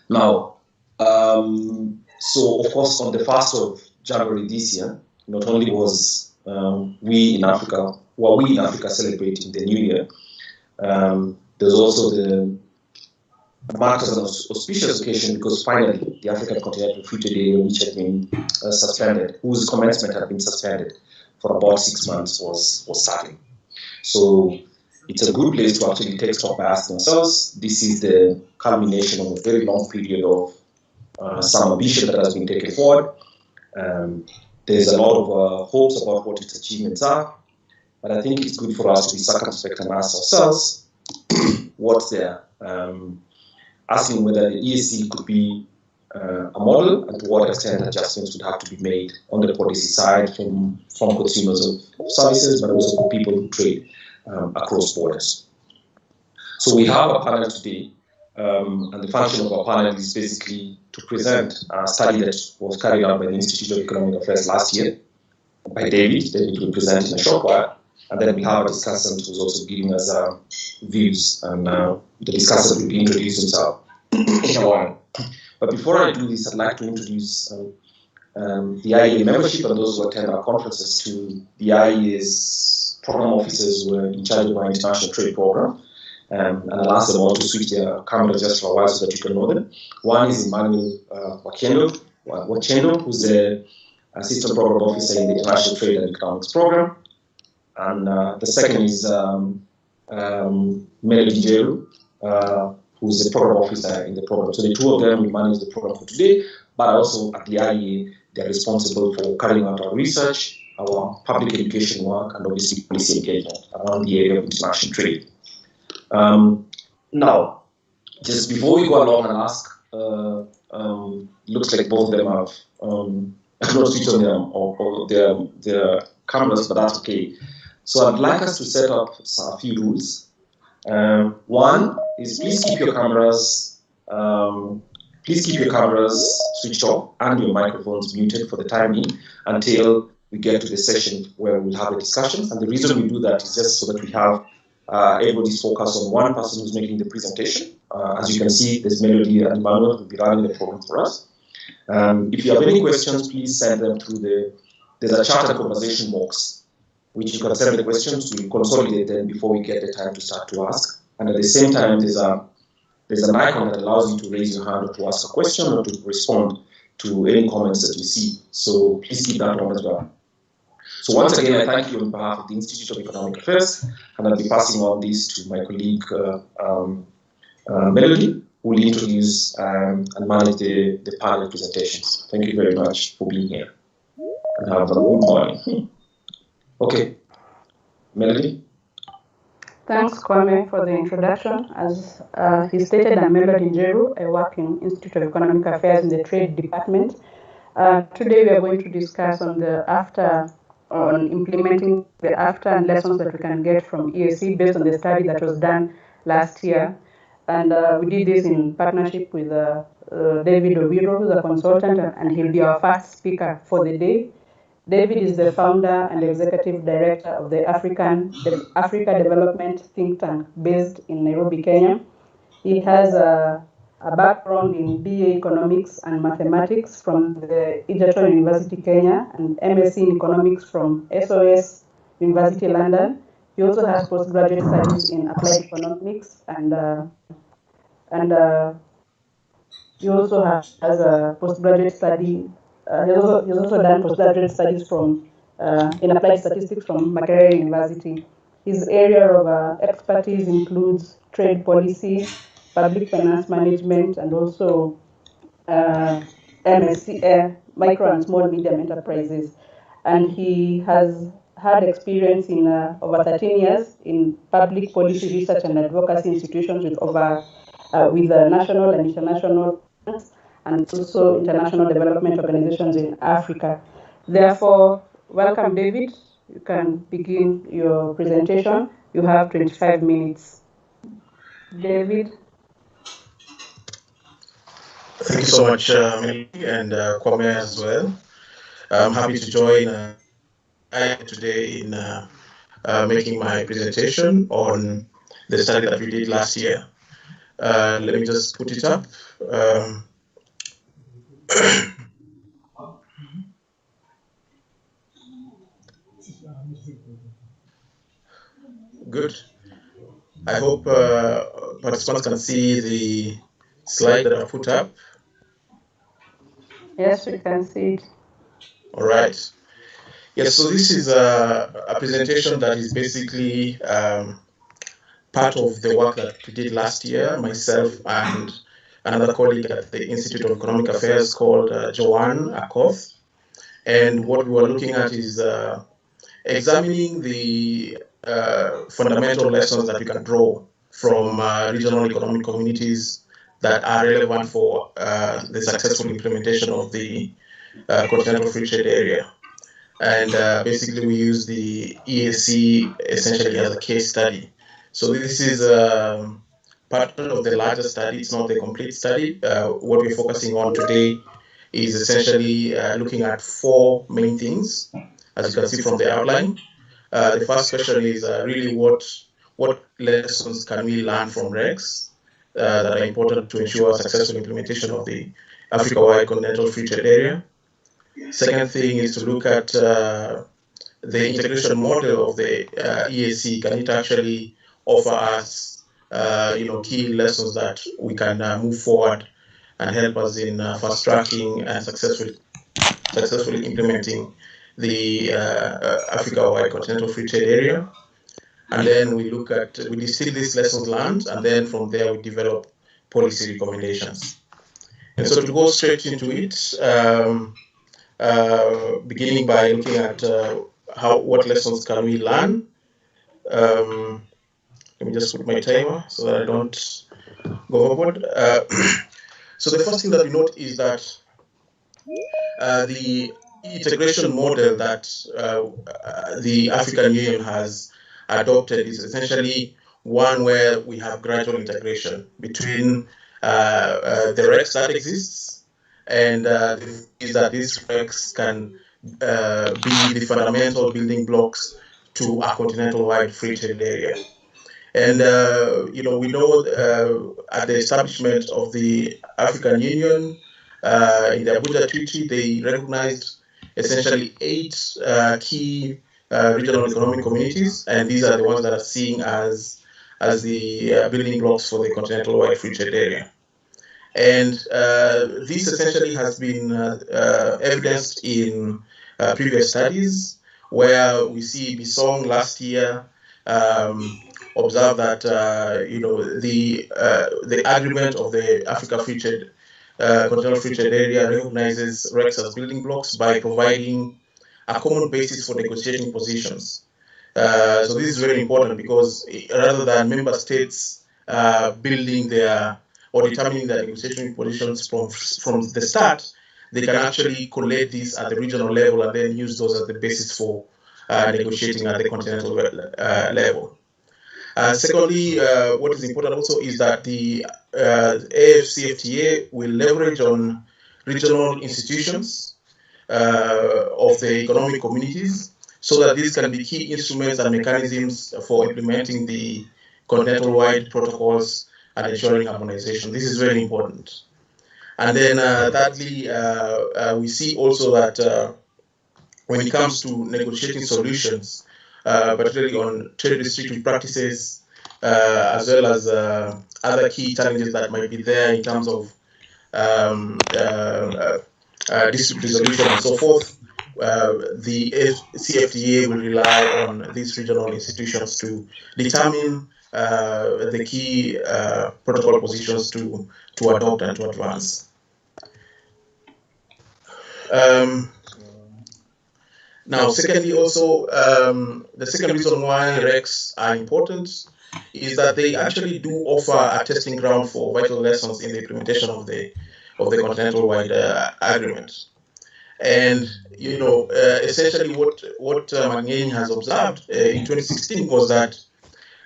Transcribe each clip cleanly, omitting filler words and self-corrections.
Now, so of course, on the 1st of January this year, not only was we in Africa celebrating the New Year, there's also the marked as an auspicious occasion because finally the African Continental Future Day, which had been suspended, whose commencement had been suspended for about 6 months, was starting. So it's a good place to actually take stock by asking ourselves. This is the culmination of a very long period of some ambition that has been taken forward. There's a lot of hopes about what its achievements are, but I think it's good for us to be circumspect and ask ourselves what's there. Asking whether the EAC could be a model and to what extent adjustments would have to be made on the policy side from consumers of services, but also for people who trade across borders. So we have a panel today, and the function of our panel is basically to present a study that was carried out by the Institute of Economic Affairs last year by David. David will present in a short while, and then we have a discussant who's also giving us views, and the discussant will be introduced himself in a while. But before I do this, I'd like to introduce the IEA membership and those who attend our conferences to the IEA's program officers who are in charge of our international trade program. And I'll ask them all to switch their cameras just for a while so that you can know them. One is Emmanuel Wachendo, who's the assistant program officer in the International Trade and Economics program. And the second is Melody Jeru, who's the program officer in the program. So the two of them will manage the program for today, but also at the IEA, they're responsible for carrying out our research, our public education work, and obviously policy engagement around the area of international trade. Now, just before we go along and ask, looks like both of them have not switched on their cameras, but that's okay. So I'd like us to set up a few rules. One is please keep your cameras switched off and your microphones muted for the time being until we get to the session where we'll have a discussion. And the reason we do that is just so that we have everybody's focus on one person who's making the presentation. As you can see, there's Melody and Emmanuel who will be running the program for us. If you have any questions, please send them through there's a chat and conversation box, which you can send the questions. We'll consolidate them before we get the time to start to ask. And at the same time, there's an icon that allows you to raise your hand or to ask a question or to respond to any comments that you see. So please keep that on as well. So once again, I thank you on behalf of the Institute of Economic Affairs, and I'll be passing on this to my colleague Melody, who will introduce and manage the panel presentations. Thank you very much for being here, and have a good morning. Okay, Melody. Thanks, Kwame, for the introduction. As he stated, I'm Melody Njeru. I work in Institute of Economic Affairs in the Trade Department. Today we are going to discuss on implementing the AFTA and lessons that we can get from EAC based on the study that was done last year. And we did this in partnership with David Oviro, who's a consultant, and he'll be our first speaker for the day. David is the founder and executive director of the Africa Development Think Tank based in Nairobi, Kenya. He has a background in BA Economics and Mathematics from the Egerton University, Kenya, and MSc in Economics from SOS University, London. He also has postgraduate studies in Applied Economics, and he also has a postgraduate study. He's also done postgraduate studies in Applied Statistics from Makerere University. His area of expertise includes trade policy, public finance management, and also MSc, micro and small medium enterprises. And he has had experience in over 13 years in public policy research and advocacy institutions with national and international and also international development organizations in Africa. Therefore, welcome, David. You can begin your presentation. You have 25 minutes. David. Thank you so much, Melody, and Kwame as well. I'm happy to join today in making my presentation on the study that we did last year. Let me just put it up. Good. I hope participants can see the slide that I put up. Yes, we can see it. All right. Yes, so this is a presentation that is basically part of the work that we did last year, myself and another colleague at the Institute of Economic Affairs called Joanne Akoth. And what we were looking at is examining the fundamental lessons that we can draw from regional economic communities that are relevant for the successful implementation of the Continental Free Trade Area. And basically we use the EAC essentially as a case study. So this is part of the larger study. It's not the complete study. What we're focusing on today is essentially looking at four main things, as you can see from the outline. The first question is really what lessons can we learn from REX that are important to ensure successful implementation of the Africa-wide Continental Free Trade Area. Second thing is to look at the integration model of the EAC. Can it actually offer us key lessons that we can move forward and help us in fast tracking and successfully implementing the Africa-wide Continental Free Trade Area. And then we distill these lessons learned, and then from there we develop policy recommendations. And so to go straight into it, beginning by looking at what lessons can we learn. Let me just put my timer so that I don't go overboard. So the first thing that we note is that the integration model that the African Union has adopted is essentially one where we have gradual integration between the REX that exists and is that these REX can be the fundamental building blocks to a continental-wide free trade area. And we know at the establishment of the African Union in the Abuja Treaty, they recognized essentially 8 key regional economic communities, and these are the ones that are seen as the building blocks for the continental-wide free trade area. And this essentially has been evidenced in previous studies, where we see Bisong last year observed that the agreement of the Africa Free Trade Continental Free Trade Area recognizes REX as building blocks by providing a common basis for negotiating positions. So this is very important because rather than member states building their or determining their negotiation positions from the start, they can actually collate these at the regional level and then use those as the basis for negotiating at the continental level. Secondly, what is important also is that the AFCFTA will leverage on regional institutions of the economic communities so that these can be key instruments and mechanisms for implementing the continental-wide protocols and ensuring harmonization. This is very important. And then thirdly, we see also that when it comes to negotiating solutions, particularly on trade restrictive practices, as well as other key challenges that might be there in terms of dispute resolution and so forth, the CFTA will rely on these regional institutions to determine the key protocol positions to adopt and to advance. Now, secondly, also, the second reason why REX are important is that they actually do offer a testing ground for vital lessons in the implementation of the continental-wide agreement. And essentially, what Magnier has observed in 2016 was that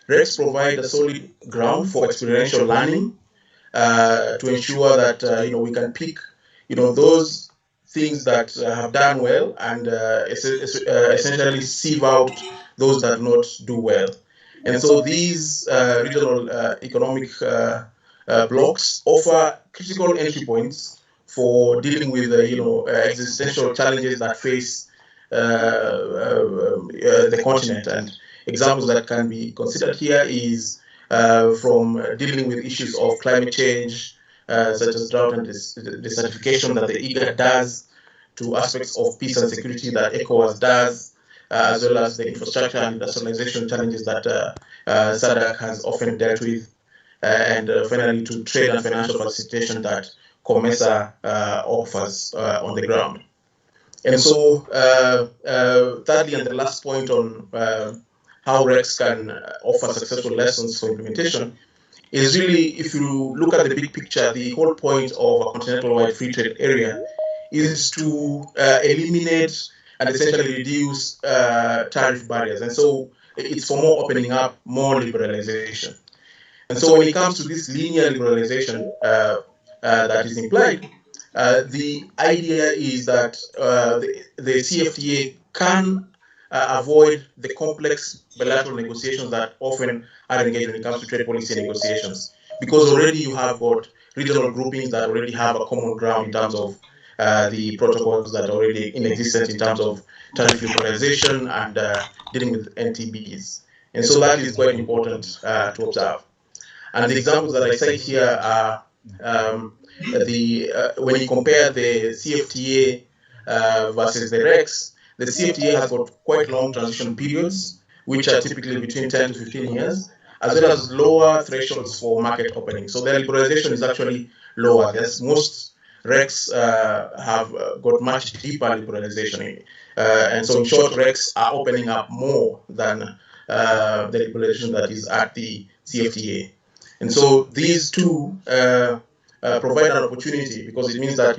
REX provide a solid ground for experiential learning to ensure that we can pick those things that have done well and essentially sieve out those that not do well. And so these regional economic blocks offer critical entry points for dealing with existential challenges that face the continent. And examples that can be considered here is from dealing with issues of climate change, such as drought and desertification that the IGAD does, to aspects of peace and security that ECOWAS does, as well as the infrastructure and industrialization challenges that SADC has often dealt with, and finally to trade and financial facilitation that COMESA offers on the ground. And so, thirdly, and the last point on how REX can offer successful lessons for implementation is really, if you look at the big picture, the whole point of a continental-wide free trade area is to eliminate and essentially reduce tariff barriers. And so it's for more opening up, more liberalization. And so when it comes to this linear liberalization that is implied, the idea is that the CFTA can avoid the complex bilateral negotiations that often are engaged when it comes to trade policy negotiations, because already you have got regional groupings that already have a common ground in terms of the protocols that are already in existence in terms of tariff liberalization and dealing with NTBs. And so that is quite important to observe. And the examples that I cite here are when you compare the CFTA versus the REX, the CFTA has got quite long transition periods, which are typically between 10 to 15 years, as well as lower thresholds for market opening. So the liberalization is actually lower. Most REX have got much deeper liberalization. And so in short, REX are opening up more than the liberalization that is at the CFTA. And so these two provide an opportunity, because it means that,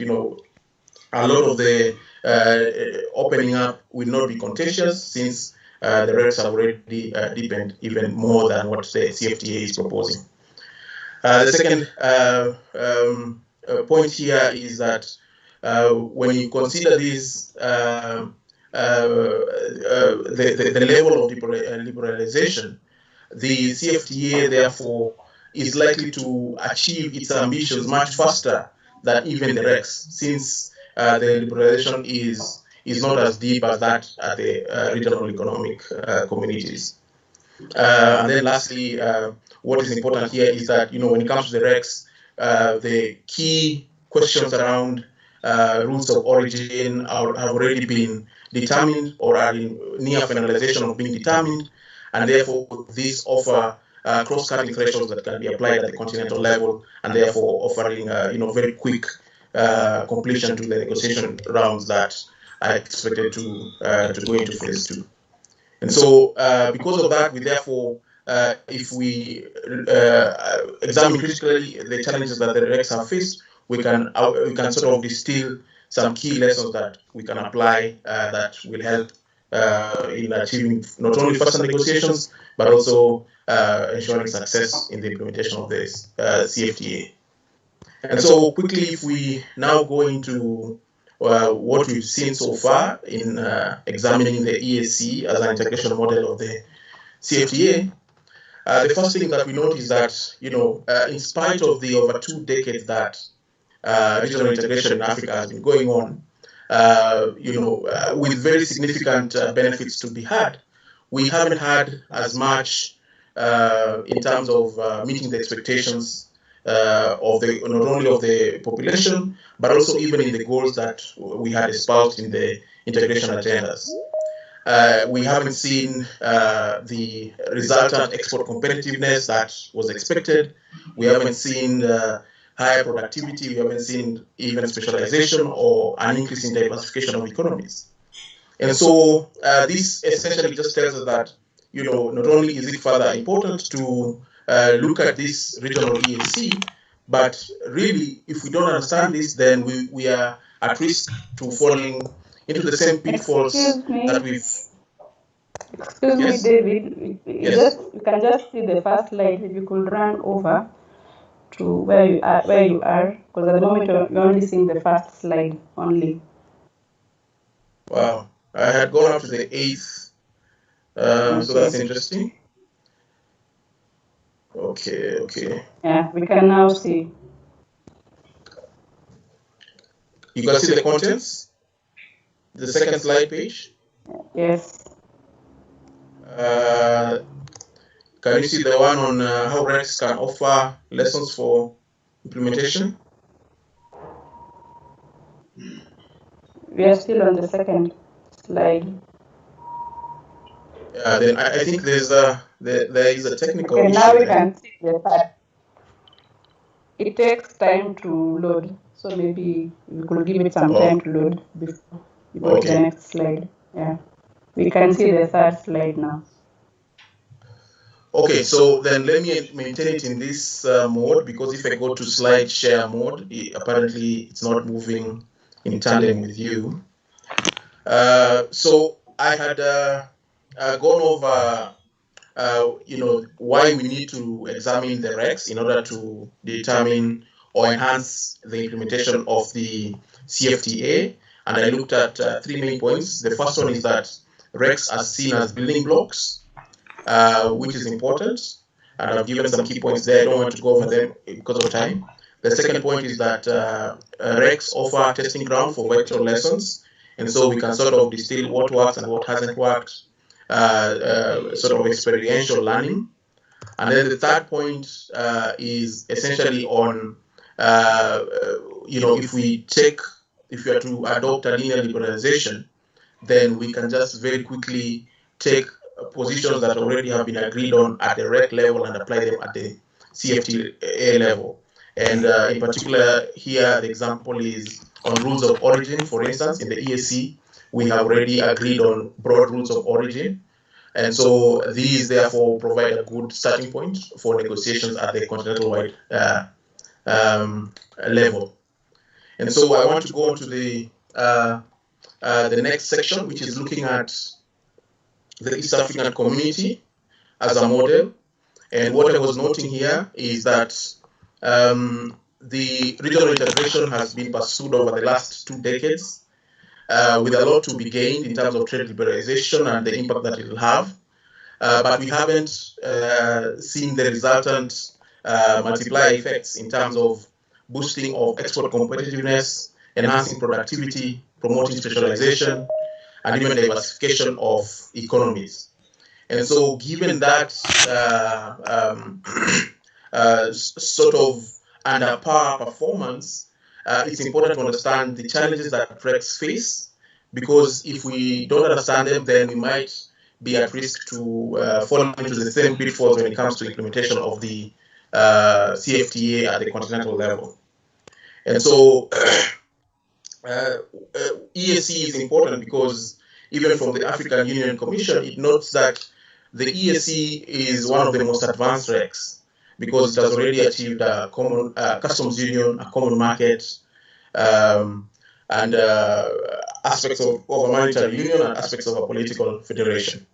a lot of the opening up will not be contentious, since the REX have already deepened even more than what the CFTA is proposing. The second point here is that when you consider this, the level of liberalization, the CFTA therefore is likely to achieve its ambitions much faster than even the REX, since the liberalization is not as deep as that at the regional economic communities. And then lastly, what is important here is that, when it comes to the REX, the key questions around rules of origin have already been determined or are in near finalization of being determined, and therefore these offer cross-cutting thresholds that can be applied at the continental level, and therefore offering very quick completion to the negotiation rounds that are expected to go into phase 2. And so because of that, we therefore, if we examine critically the challenges that the REX have faced, we can sort of distill some key lessons that we can apply that will help in achieving not only faster negotiations, but also ensuring success in the implementation of this CFTA. And so quickly, if we now go into what we've seen so far in examining the EAC as an integration model of the CFTA, the first thing that we notice is that, in spite of the over 2 decades that regional integration in Africa has been going on, with very significant benefits to be had, we haven't had as much in terms of meeting the expectations of not only of the population, but also even in the goals that we had espoused in the integration agendas. We haven't seen the resultant export competitiveness that was expected. We haven't seen higher productivity. We haven't seen even specialization or an increase in diversification of economies. And so this essentially just tells us that, not only is it further important to look at this regional EAC, but really, if we don't understand this, then we are at risk to falling into the same pitfalls that we've... Excuse me, David. Yes. You can just see the first slide. If you could run over to where you are, because at the moment you're only seeing the first slide only. Wow, I had gone up to the 8th, so that's interesting. Okay. Yeah, we can now see. You can see the contents? The second slide page? Yes. Can you see the one on how REX can offer lessons for implementation? We are still on the second slide. Then I think there is a technical issue. Now we can see the part. It takes time to load, so maybe we could give it some time to load before we go to the next slide. Yeah, we can see the third slide now. Okay, so then let me maintain it in this mode, because if I go to slide share mode, apparently it's not moving in tandem with you. So I had gone over why we need to examine the REX in order to determine or enhance the implementation of the CFTA. And I looked at 3 main points. The first one is that REX are seen as building blocks, which is important. And I've given some key points there. I don't want to go over them because of time. The second point is that REX offer testing ground for virtual lessons. And so we can sort of distill what works and what hasn't worked, sort of experiential learning. And then the third point is essentially on, if we are to adopt a linear liberalization, then we can just very quickly take positions that already have been agreed on at the REC level and apply them at the CFTA level. And in particular, here the example is on rules of origin. For instance, in the EAC, we have already agreed on broad rules of origin. And so these therefore provide a good starting point for negotiations at the continental-wide level. And so I want to go on to the next section, which is looking at the East African community as a model. And what I was noting here is that the regional integration has been pursued over the last 2 decades, with a lot to be gained in terms of trade liberalization and the impact that it will have. But we haven't seen the resultant multiplier effects in terms of boosting of export competitiveness, enhancing productivity, promoting specialization, and even diversification of economies. And so given that sort of under par performance, it's important to understand the challenges that REX face, because if we don't understand them, then we might be at risk to fall into the same pitfalls when it comes to implementation of the CFTA at the continental level. And so EAC is important because even from the African Union Commission, it notes that the EAC is one of the most advanced RECs because it has already achieved a common customs union, a common market, and aspects of a monetary union and aspects of a political federation.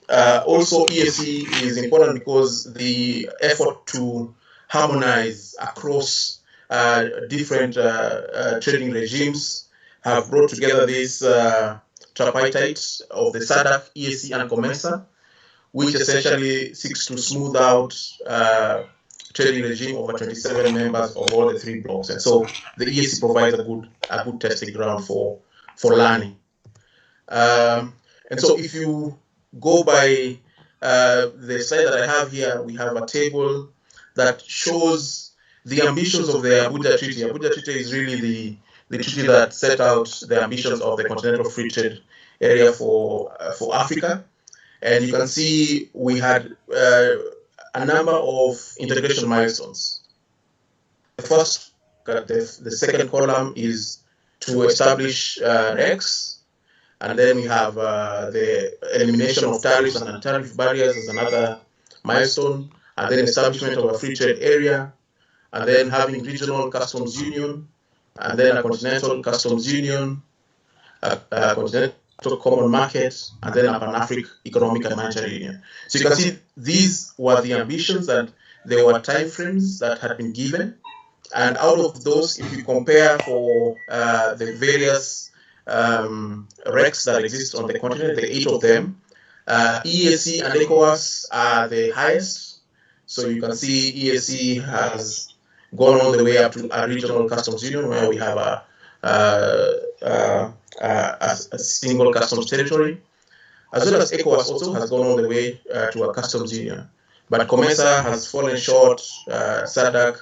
Also, EAC is important because the effort to harmonize across different trading regimes have brought together this tripartite of the SADC, EAC, and COMESA, which essentially seeks to smooth out trading regime over 27 members of all the 3 blocks. And so the EAC provides a good testing ground for learning. And so if you go by the slide that I have here, we have a table that shows the ambitions of the Abuja Treaty. Abuja Treaty is really the treaty that set out the ambitions of the Continental Free Trade Area for Africa. And you can see we had a number of integration milestones. The first, the second column is to establish REX. And then we have the elimination of tariffs and non-tariff barriers as another milestone, and then establishment of a free trade area, and then having regional customs union, and then a continental customs union, a continental common market, and then a Pan-African economic and monetary union. So you can see these were the ambitions, and there were timeframes that had been given. And out of those, if you compare for the various RECs that exist on the continent, the 8 of them, EAC and ECOWAS are the highest. So you can see EAC has gone all the way up to a regional customs union where we have a single customs territory, as well as ECOWAS also has gone all the way to a customs union. But COMESA has fallen short, SADC,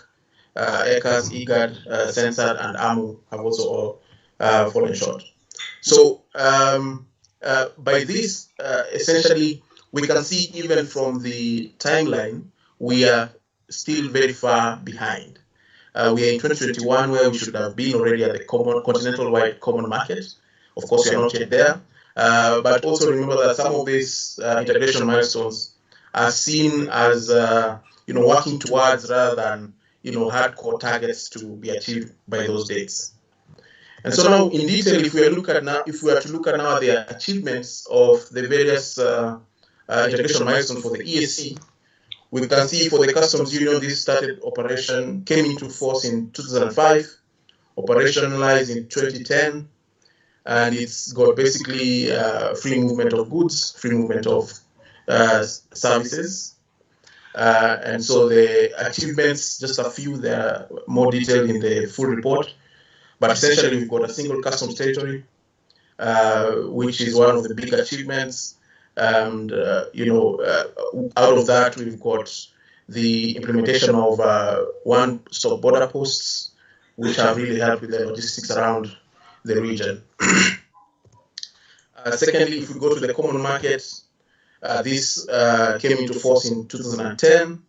ECAS, IGAD, CENSAD, and AMU have also all fallen short. So by this, essentially, we can see even from the timeline, we are still very far behind. We are in 2021 where we should have been already at the continental-wide common market. Of course, we are not yet there. But also remember that some of these integration milestones are seen as working towards rather than hardcore targets to be achieved by those dates. And so now, in detail, if we are to look at now the achievements of the various integration milestones for the EAC, we can see for the customs union, this came into force in 2005, operationalized in 2010, and it's got basically free movement of goods, free movement of services. And so the achievements, just a few, they are more detailed in the full report. But essentially, we've got a single customs territory, which is one of the big achievements. And, out of that, we've got the implementation of one-stop border posts, which have really helped with the logistics around the region. Secondly, if we go to the common market, this came into force in 2010,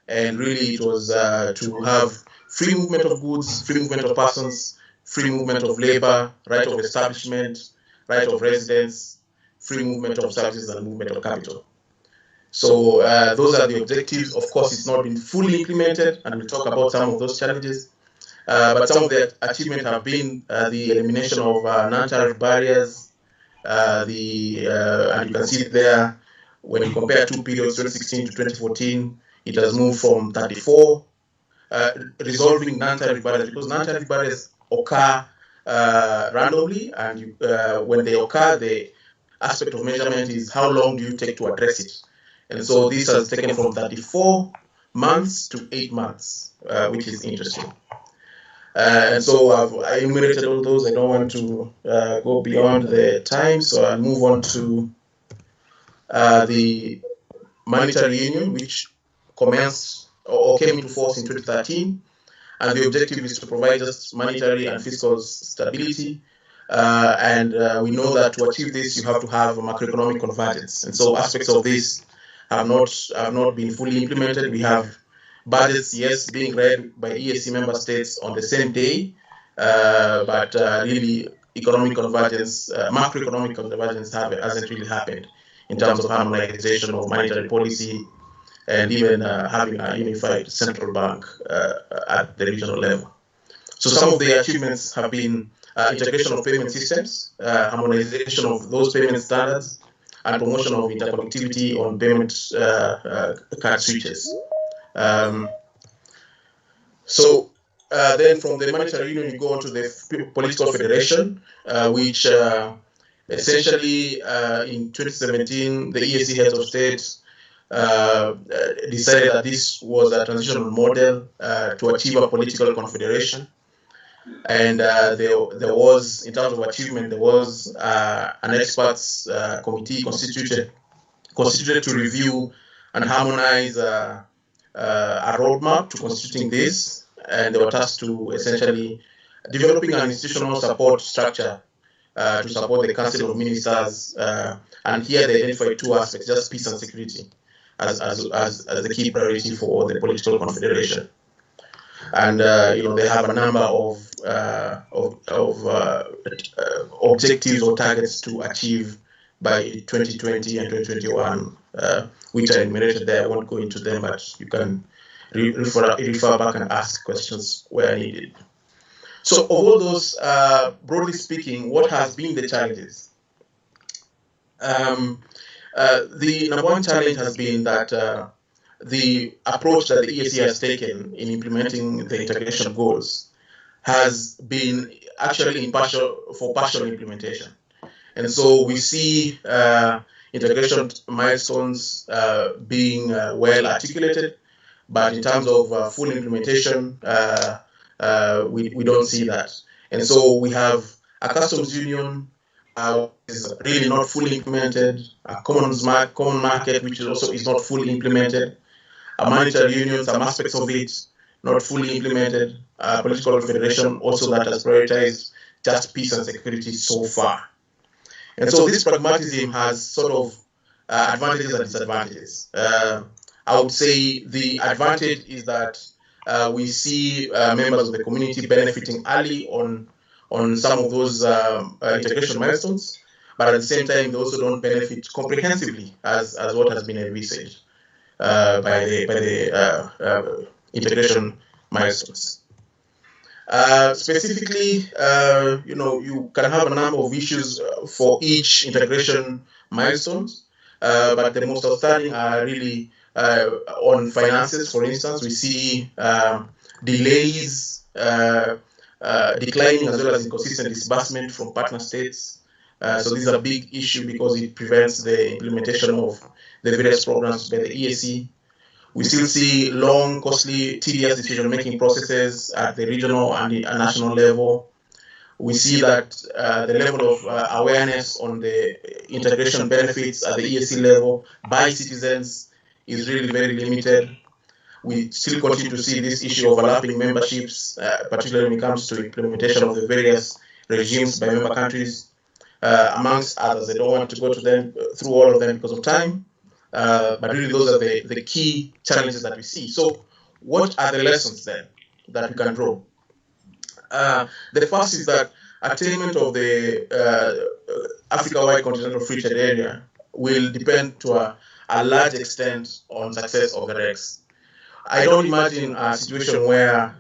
and really it was to have free movement of goods, free movement of persons, free movement of labor, right of establishment, right of residence, free movement of services, and movement of capital. So those are the objectives. Of course, it's not been fully implemented, and we'll talk about some of those challenges. But some of the achievements have been the elimination of non-tariff barriers, and you can see it there. When you compare two periods, 2016 to 2014, it has moved from 34, resolving non-tariff barriers, because non-tariff barriers occur randomly, and when they occur, the aspect of measurement is how long do you take to address it. And so this has taken from 34 months to 8 months, which is interesting. And so I enumerated all those. I don't want to go beyond the time, so I'll move on to the monetary union, which commenced or came into force in 2013. And the objective is to provide just monetary and fiscal stability. And we know that to achieve this, you have to have a macroeconomic convergence. And so aspects of this have not been fully implemented. We have budgets, yes, being read by EAC member states on the same day, but really economic convergence, macroeconomic convergence hasn't really happened in terms of harmonization of monetary policy and even having a unified central bank at the regional level. So some of the achievements have been integration of payment systems, harmonization of those payment standards, and promotion of interconnectivity on payment card switches. Then from the monetary union, you go on to the political federation, which essentially in 2017, the EAC heads of state decided that this was a transitional model to achieve a political confederation. And there was, in terms of achievement, there was an experts committee constituted to review and harmonize a roadmap to constituting this, and they were tasked to essentially developing an institutional support structure to support the Council of Ministers, and here they identified two aspects, just peace and security, as the key priority for the political confederation. And they have a number of objectives or targets to achieve by 2020 and 2021, which are enumerated there. I won't go into them, but you can refer back and ask questions where needed. So of all those, broadly speaking, what has been the challenges? The number one challenge has been that the approach that the EAC has taken in implementing the integration goals has been actually for partial implementation. And so we see integration milestones being well articulated, but in terms of full implementation, we don't see that. And so we have a customs union is really not fully implemented, a common market which also is not fully implemented, a monetary union, some aspects of it not fully implemented, a political federation also that has prioritized just peace and security so far. And so this pragmatism has sort of advantages and disadvantages. I would say the advantage is that we see members of the community benefiting early on some of those integration milestones, but at the same time, they also don't benefit comprehensively as what has been envisaged by the integration milestones. Specifically, you can have a number of issues for each integration milestones, but the most outstanding are really on finances. For instance, we see delays, declining as well as inconsistent disbursement from partner states. So this is a big issue because it prevents the implementation of the various programs by the EAC. We still see long, costly, tedious decision-making processes at the regional and the national level. We see that the level of awareness on the integration benefits at the EAC level by citizens is really very limited. We still continue to see this issue of overlapping memberships, particularly when it comes to implementation of the various regimes by member countries, amongst others. I don't want to go to them through all of them because of time. But really those are the key challenges that we see. So what are the lessons then that we can draw? The first is that attainment of the Africa-wide continental free trade area will depend to a large extent on success of the REX. I don't imagine a situation where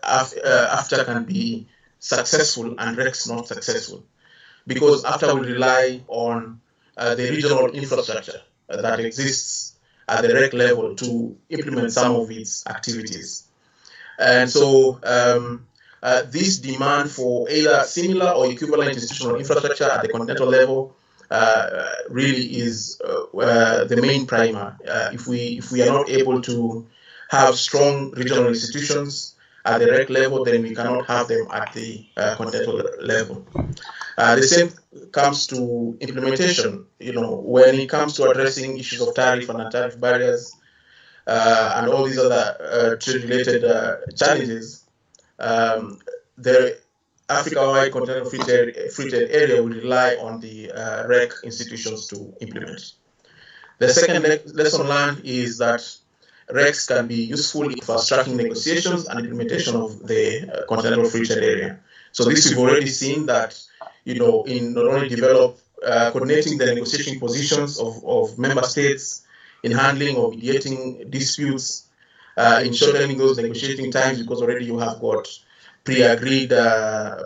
AFTA can be successful and REX not successful, because AFTA will rely on the regional infrastructure that exists at the REC level to implement some of its activities. And so this demand for either similar or equivalent institutional infrastructure at the continental level really is the main primer. If we are not able to have strong regional institutions at the REC level, then we cannot have them at the continental level. The same comes to implementation. When it comes to addressing issues of tariff and non-tariff barriers and all these other trade-related challenges, the Africa-wide continental free trade area will rely on the REC institutions to implement. The second lesson learned is that RECs can be useful in fast-tracking negotiations and implementation of the continental free trade area. So this we've already seen that, in not only coordinating the negotiation positions of member states, in handling or mediating disputes, in shortening those negotiating times, because already you have got pre-agreed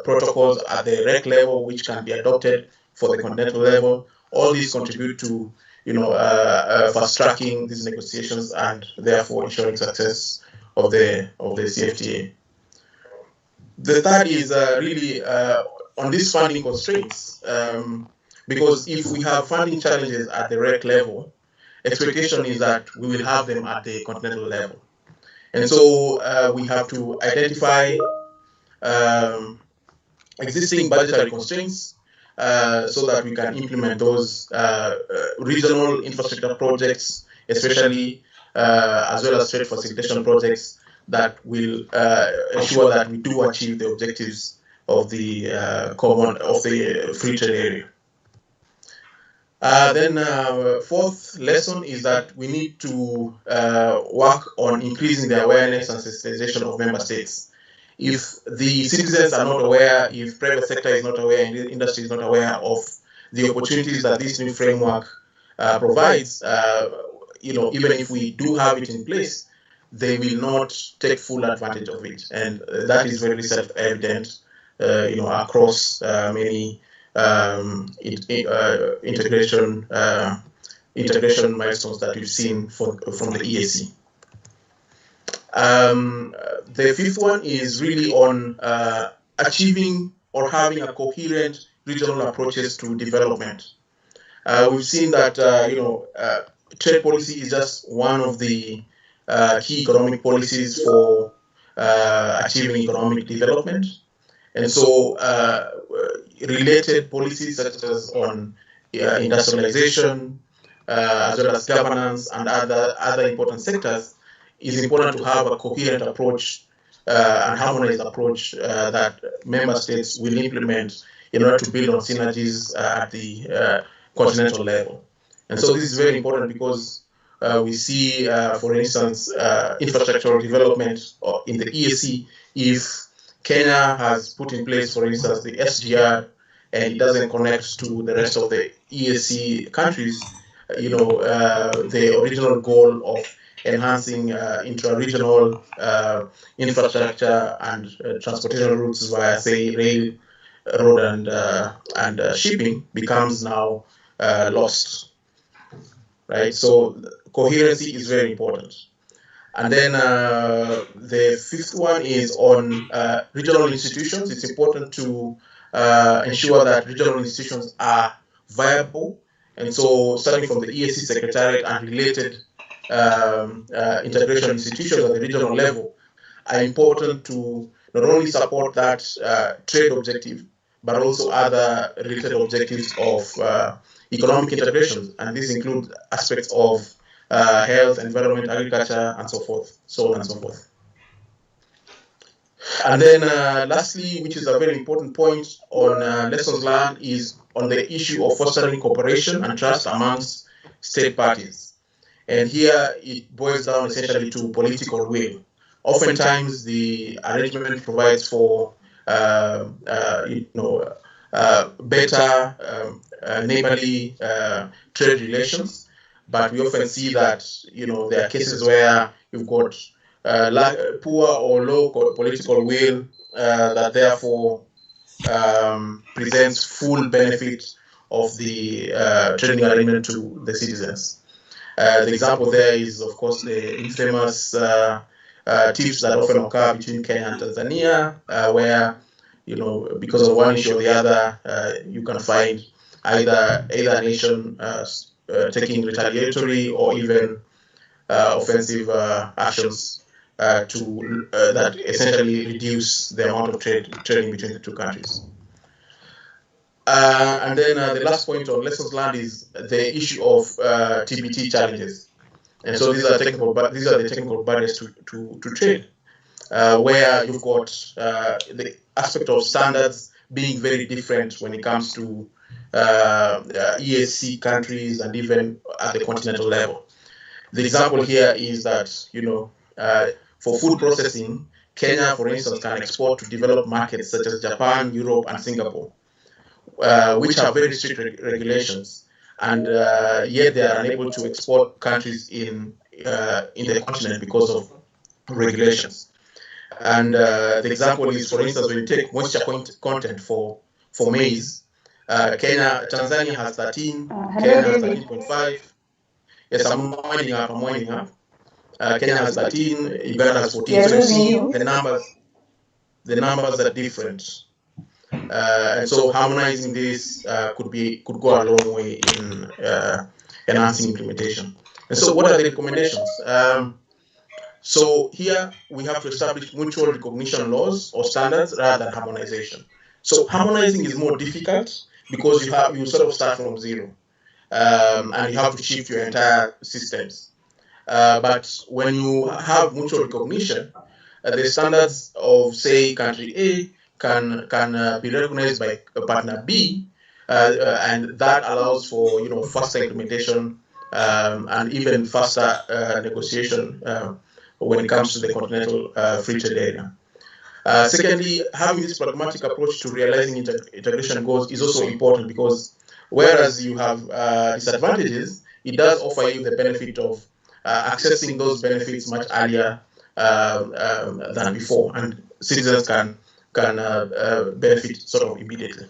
protocols at the REC level which can be adopted for the continental level. All these contribute to fast-tracking these negotiations and therefore ensuring success of the CFTA. The third is really on these funding constraints, because if we have funding challenges at the REC level, expectation is that we will have them at the continental level. And so we have to identify existing budgetary constraints so that we can implement those regional infrastructure projects, especially as well as trade facilitation projects that will ensure that we do achieve the objectives of the free trade area. Then fourth lesson is that we need to work on increasing the awareness and sensitization of member states. If the citizens are not aware, if private sector is not aware, and the industry is not aware of the opportunities that this new framework provides, even if we do have it in place, they will not take full advantage of it, and that is very self-evident, across many integration milestones that we've seen from the EAC. The fifth one is really on achieving or having a coherent regional approaches to development. We've seen that trade policy is just one of the key economic policies for achieving economic development. And so related policies such as on industrialization, as well as governance and other important sectors, is important to have a coherent approach and harmonized approach that member states will implement in order to build on synergies at the continental level. And so this is very important because we see, for instance, infrastructural development in the EAC. If Kenya has put in place, for instance, the SGR, and it doesn't connect to the rest of the EAC countries, the original goal of enhancing intra-regional infrastructure and transportation routes via, say, rail, road, and shipping becomes now lost, right? So coherency is very important. And then the fifth one is on regional institutions. It's important to ensure that regional institutions are viable. And so starting from the EAC Secretariat and related integration institutions at the regional level are important to not only support that trade objective, but also other related objectives of economic integration. And these include aspects of health, environment, agriculture, and so forth, so on and so forth. And then lastly, which is a very important point on lessons learned, is on the issue of fostering cooperation and trust amongst state parties. And here it boils down essentially to political will. Oftentimes the arrangement provides for better neighborly trade relations, but we often see that there are cases where you've got poor or low political will that therefore presents full benefit of the trading arrangement to the citizens. The example there is, of course, the infamous tips that often occur between Kenya and Tanzania, where because of one issue or the other, you can find either nation taking retaliatory or even offensive actions that essentially reduce the amount of trading between the two countries. And then the last point on lessons learned is the issue of TBT challenges. And so these are the technical barriers to trade, where you've got the aspect of standards being very different when it comes to EAC countries and even at the continental level. The example here is that, for food processing, Kenya, for instance, can export to developed markets such as Japan, Europe, and Singapore, which have very strict regulations, and yet they are unable to export countries in the continent because of regulations. And the example is, for instance, when you take moisture content for maize, Tanzania has 13, Kenya has 13.5. Yes, I'm winding up. Kenya has 13, Uganda has 14. So you see the numbers are different. And so harmonizing this could go a long way in enhancing implementation. And so what are the recommendations? So here we have to establish mutual recognition laws or standards rather than harmonization. So harmonizing is more difficult because you sort of start from zero, and you have to shift your entire systems. But when you have mutual recognition, the standards of, say, country A can be recognized by partner B, and that allows for faster implementation and even faster negotiation when it comes to the continental free trade area. Secondly, having this pragmatic approach to realizing integration goals is also important because whereas you have disadvantages, it does offer you the benefit of accessing those benefits much earlier than before, and citizens can benefit sort of immediately.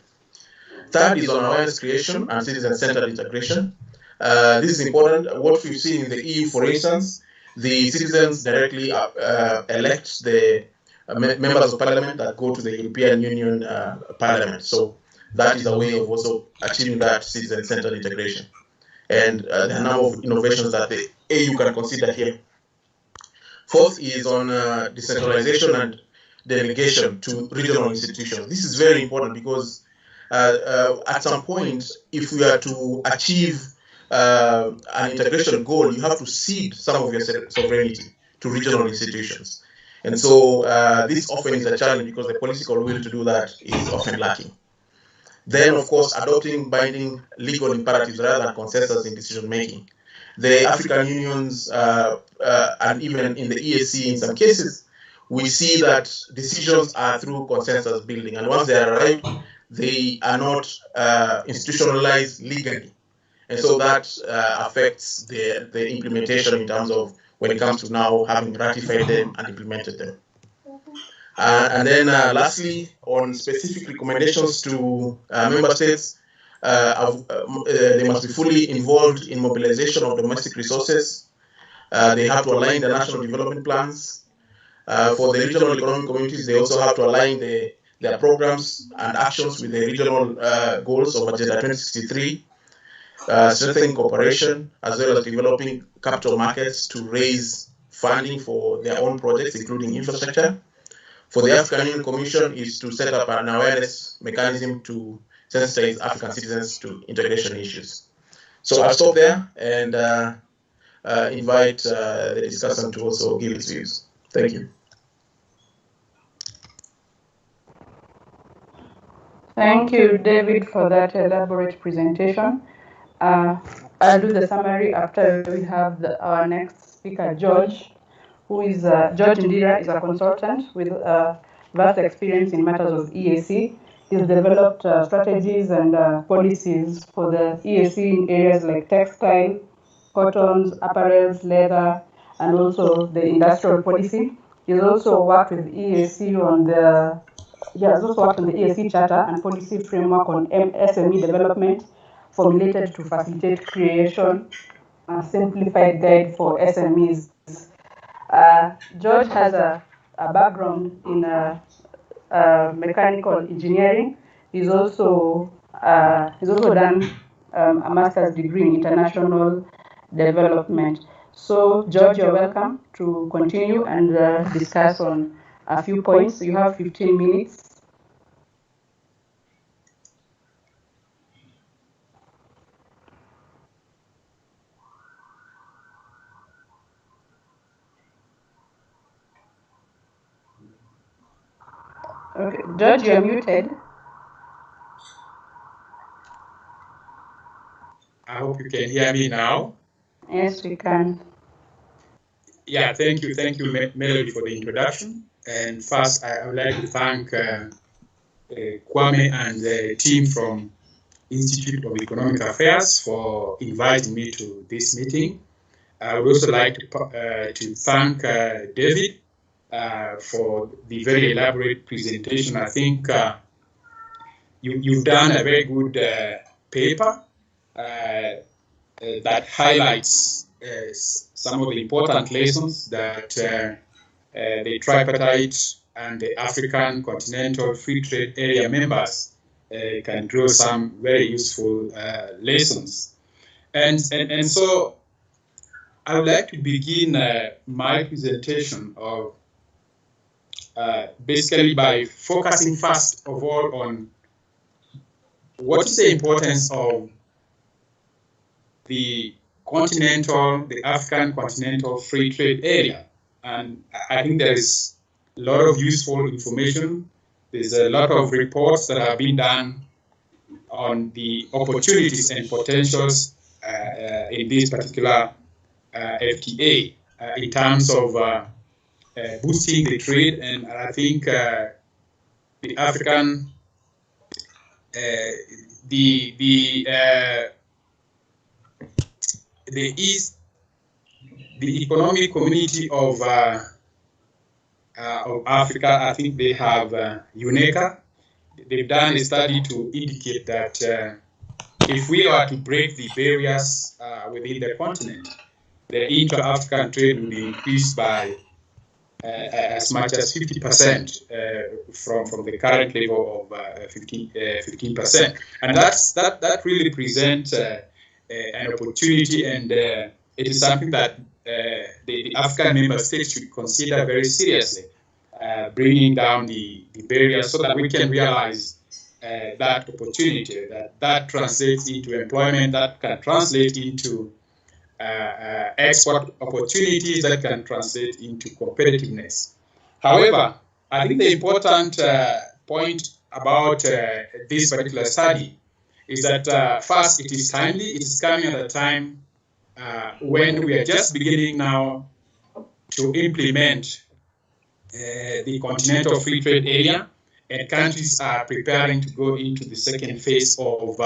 Third is on awareness creation and citizen-centered integration. This is important. What we've seen in the EU, for instance, the citizens directly elect the members of parliament that go to the European Union Parliament. So that is a way of also achieving that citizen-centered integration. and there are a number of innovations that the AU can consider here. Fourth is on decentralization and delegation to regional institutions. This is very important because at some point, if we are to achieve an integration goal, you have to cede some of your sovereignty to regional institutions. And so this often is a challenge because the political will to do that is often lacking. Then, of course, adopting binding legal imperatives rather than consensus in decision making. The African Union's and even in the EAC in some cases, we see that decisions are through consensus building, and once they arrive, they are not institutionalized legally, and so that affects the implementation in terms of when it comes to now having ratified them and implemented them. And then lastly, on specific recommendations to member states, they must be fully involved in mobilization of domestic resources. They have to align the national development plans. For the regional economic communities, they also have to align their programs and actions with the regional goals of Agenda 2063, strengthening cooperation, as well as developing capital markets to raise funding for their own projects, including infrastructure. For the African Union Commission is to set up an awareness mechanism to sensitize African citizens to integration issues. So I'll stop there and invite the discussant to also give its views. Thank you. Thank you, David, for that elaborate presentation. I'll do the summary after we have our next speaker, George, who is George Ndira is a consultant with vast experience in matters of EAC. He's developed strategies and policies for the EAC in areas like textile, cottons, apparels, leather, and also the industrial policy. He's also worked with EAC on the EAC Charter and policy framework on SME development, formulated to facilitate creation a simplified guide for SMEs. George has a background in mechanical engineering. He's also done a master's degree in international development. So, George, you're welcome to continue and discuss on a few points. You have 15 minutes. Okay, George, you're muted. I hope you can hear me now. Yes, we can. Yeah, thank you, Melody, for the introduction. And first, I would like to thank Kwame and the team from Institute of Economic Affairs for inviting me to this meeting. I would also like to thank David for the very elaborate presentation. I think you've done a very good paper that highlights some of the important lessons that the tripartite and the African Continental Free Trade Area members can draw some very useful lessons. And so I would like to begin my presentation of basically by focusing first of all on what is the importance of the African Continental Free Trade Area. And I think there is a lot of useful information. There's a lot of reports that have been done on the opportunities and potentials in this particular FTA in terms of boosting the trade. And I think the African, the economic community of Africa, I think they have UNECA. They've done a study to indicate that if we are to break the barriers within the continent, the intra-African trade will be increased by as much as 50% from the current level of 15%. And that really presents an opportunity, and it is something that the African member states should consider very seriously, bringing down the barriers so that we can realize that opportunity, that translates into employment, that can translate into export opportunities, that can translate into competitiveness. However, I think the important point about this particular study is that first, it is timely. It is coming at a time when we are just beginning now to implement the Continental Free Trade Area, and countries are preparing to go into the second phase of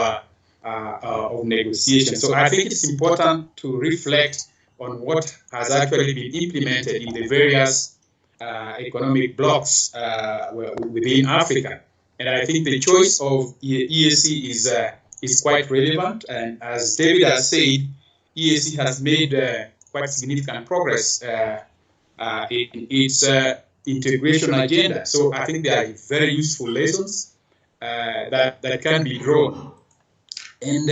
negotiation. So I think it's important to reflect on what has actually been implemented in the various economic blocks within Africa. And I think the choice of EAC is quite relevant. And as David has said, EAC has made quite significant progress in its integration agenda. So I think there are very useful lessons that can be drawn. And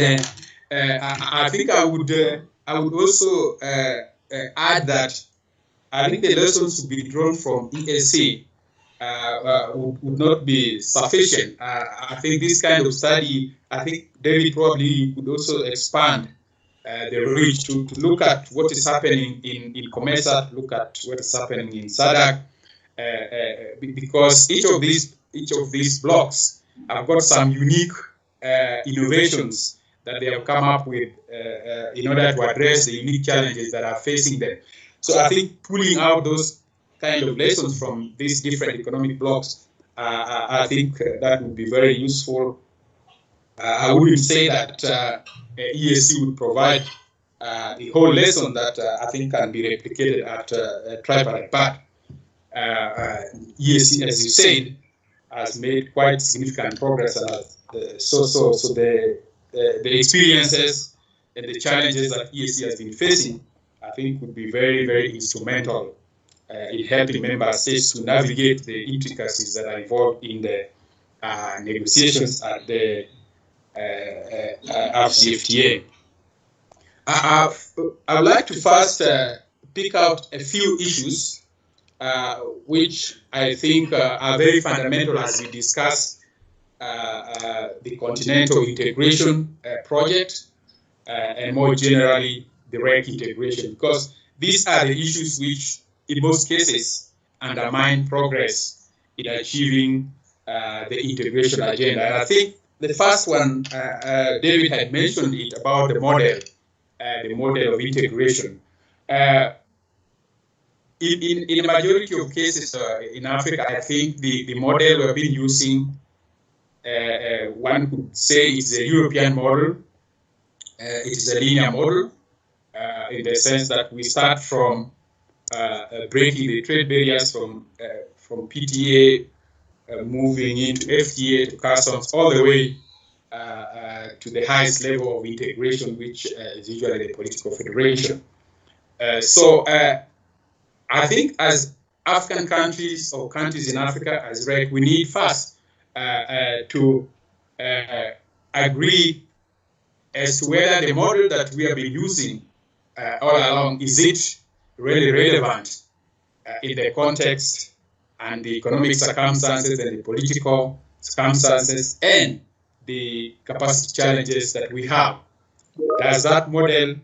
I think I would also add that I think the lessons to be drawn from EAC would not be sufficient. I think this kind of study, I think David probably could also expand the reach to look at what is happening in COMESA, look at what is happening in SADC, because each of these blocks have got some unique innovations that they have come up with in order to address the unique challenges that are facing them. So I think pulling out those kind of lessons from these different economic blocks, I think that would be very useful. I wouldn't say that EAC would provide the whole lesson that I think can be replicated at Tripartite, but EAC, as you said, has made quite significant progress. So the experiences and the challenges that EAC has been facing, I think, would be very, very instrumental in helping member states to navigate the intricacies that are involved in the negotiations at the AfCFTA. I would like to first pick out a few issues which I think are very fundamental as we discuss the continental integration project and more generally the REC integration, because these are the issues which in most cases undermine progress in achieving the integration agenda. And I think the first one, David had mentioned it about the model of integration. In a majority of cases in Africa, I think the model we've been using, one could say it's a European model. It is a linear model in the sense that we start from breaking the trade barriers from PTA, moving into FTA to customs, all the way to the highest level of integration, which is usually the political federation. So I think as African countries or countries in Africa as REC, we need first to agree as to whether the model that we have been using all along, is it really relevant in the context and the economic circumstances and the political circumstances and the capacity challenges that we have. Does that model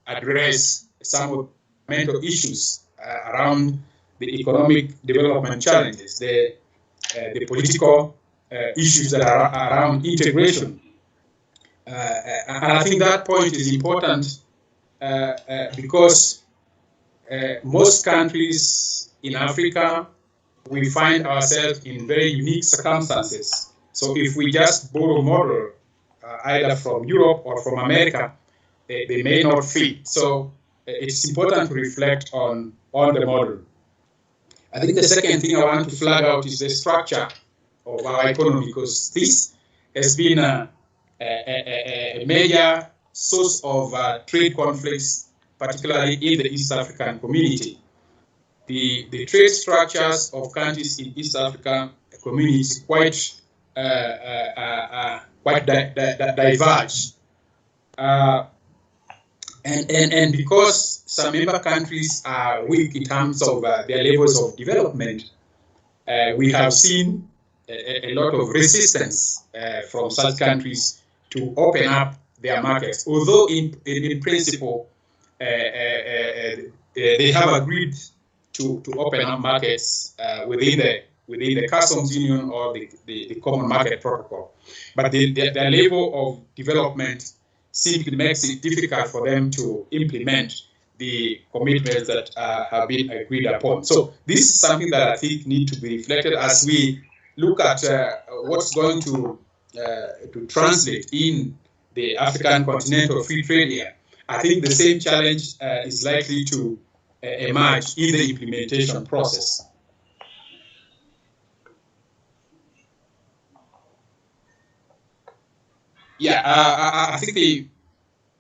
address some of the fundamental issues around the economic development challenges, the political issues that are around integration? And I think that point is important because most countries in Africa, we find ourselves in very unique circumstances. So if we just borrow a model either from Europe or from America, they may not fit. So it's important to reflect on the model. I think the second thing I want to flag out is the structure of our economy, because this has been a major source of trade conflicts, particularly in the East African community. The trade structures of countries in East African communities quite diverge. And because some member countries are weak in terms of their levels of development, we have seen a lot of resistance from such countries to open up their markets. Although in principle, they have agreed to open up markets within the customs union or the common market protocol, but their level of development simply makes it difficult for them to implement the commitments that have been agreed upon. So this is something that I think need to be reflected as we look at what's going to translate in the African Continental Free Trade Area. I think the same challenge is likely to emerge in the implementation process. Yeah, I think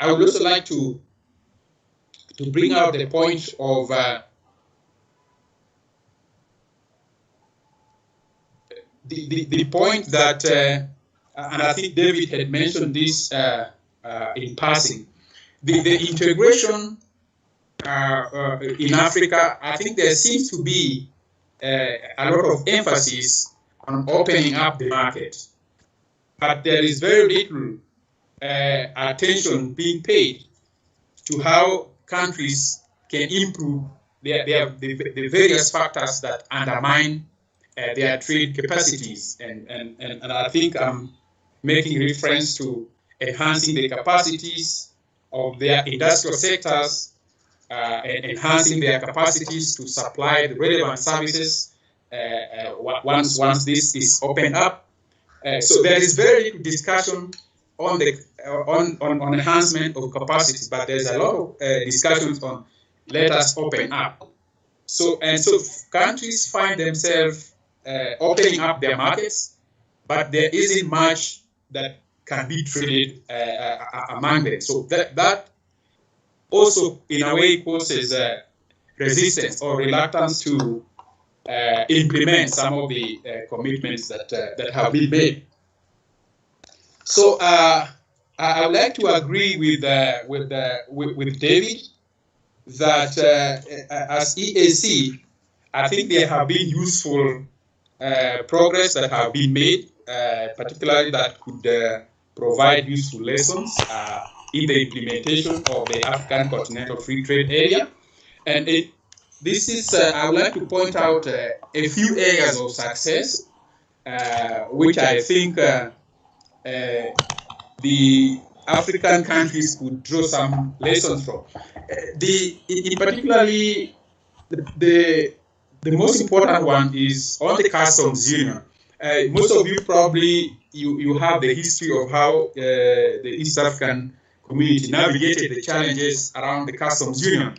I would also like to bring out the point of the point that, and I think David had mentioned this in passing, the integration in Africa. I think there seems to be a lot of emphasis on opening up the market, but there is very little attention being paid to how countries can improve the various factors that undermine their trade capacities. And I think I'm making reference to enhancing the capacities of their industrial sectors, and enhancing their capacities to supply the relevant services once this is opened up. So there is very little discussion on the on enhancement of capacities, but there's a lot of discussions on let us open up. So countries find themselves opening up their markets, but there isn't much that can be traded among them. So that also, in a way, causes resistance or reluctance to implement some of the commitments that have been made. So I would like to agree with David that as EAC, I think there have been useful progress that have been made, particularly that could provide useful lessons in the implementation of the African Continental Free Trade Area. And this is, I would like to point out a few areas of success, which I think the African countries could draw some lessons from. In particularly, the most important one is on the customs union. Most of you probably you have the history of how the East African community navigated the challenges around the customs union.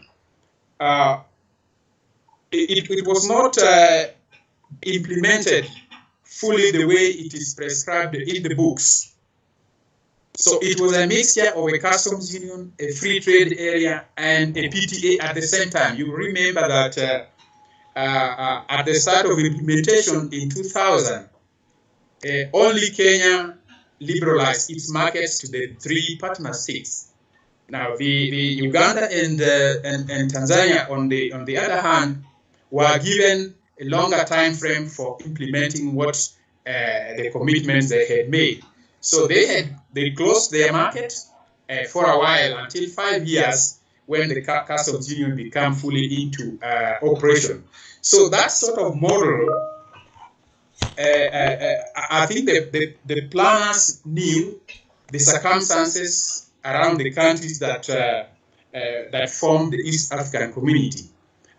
It was not implemented fully the way it is prescribed in the books. So it was a mixture of a customs union, a free trade area, and a PTA at the same time. You remember that at the start of implementation in 2000, only Kenya liberalized its markets to the 3 partner states. Now, the Uganda and Tanzania, on the other hand, were given a longer time frame for implementing what the commitments they had made. So they closed their market for a while until 5 years when the customs union became fully into operation. So that sort of model, I think the planners knew the circumstances around the countries that that form the East African community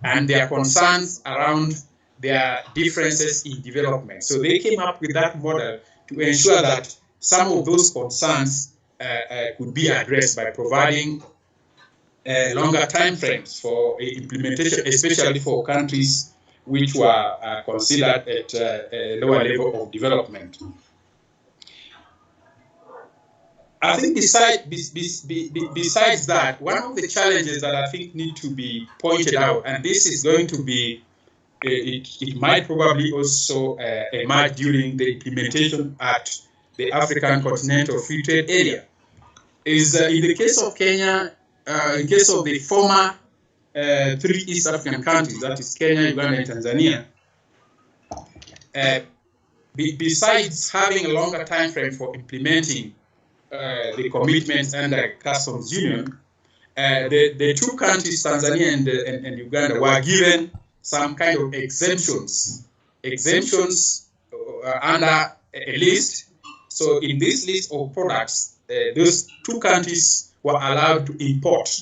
and their concerns around their differences in development. So they came up with that model to ensure that some of those concerns could be addressed by providing longer time frames for implementation, especially for countries which were considered at a lower level of development. I think besides that, one of the challenges that I think need to be pointed out, and this is going to be, it might probably also emerge during the implementation at the African Continental Free Trade Area, is in the case of Kenya, in case of the former 3 East African countries, that is Kenya, Uganda, and Tanzania, besides having a longer time frame for implementing the commitments under customs union, the 2 countries, Tanzania and Uganda, were given some kind of exemptions under a list. So in this list of products, those 2 countries were allowed to import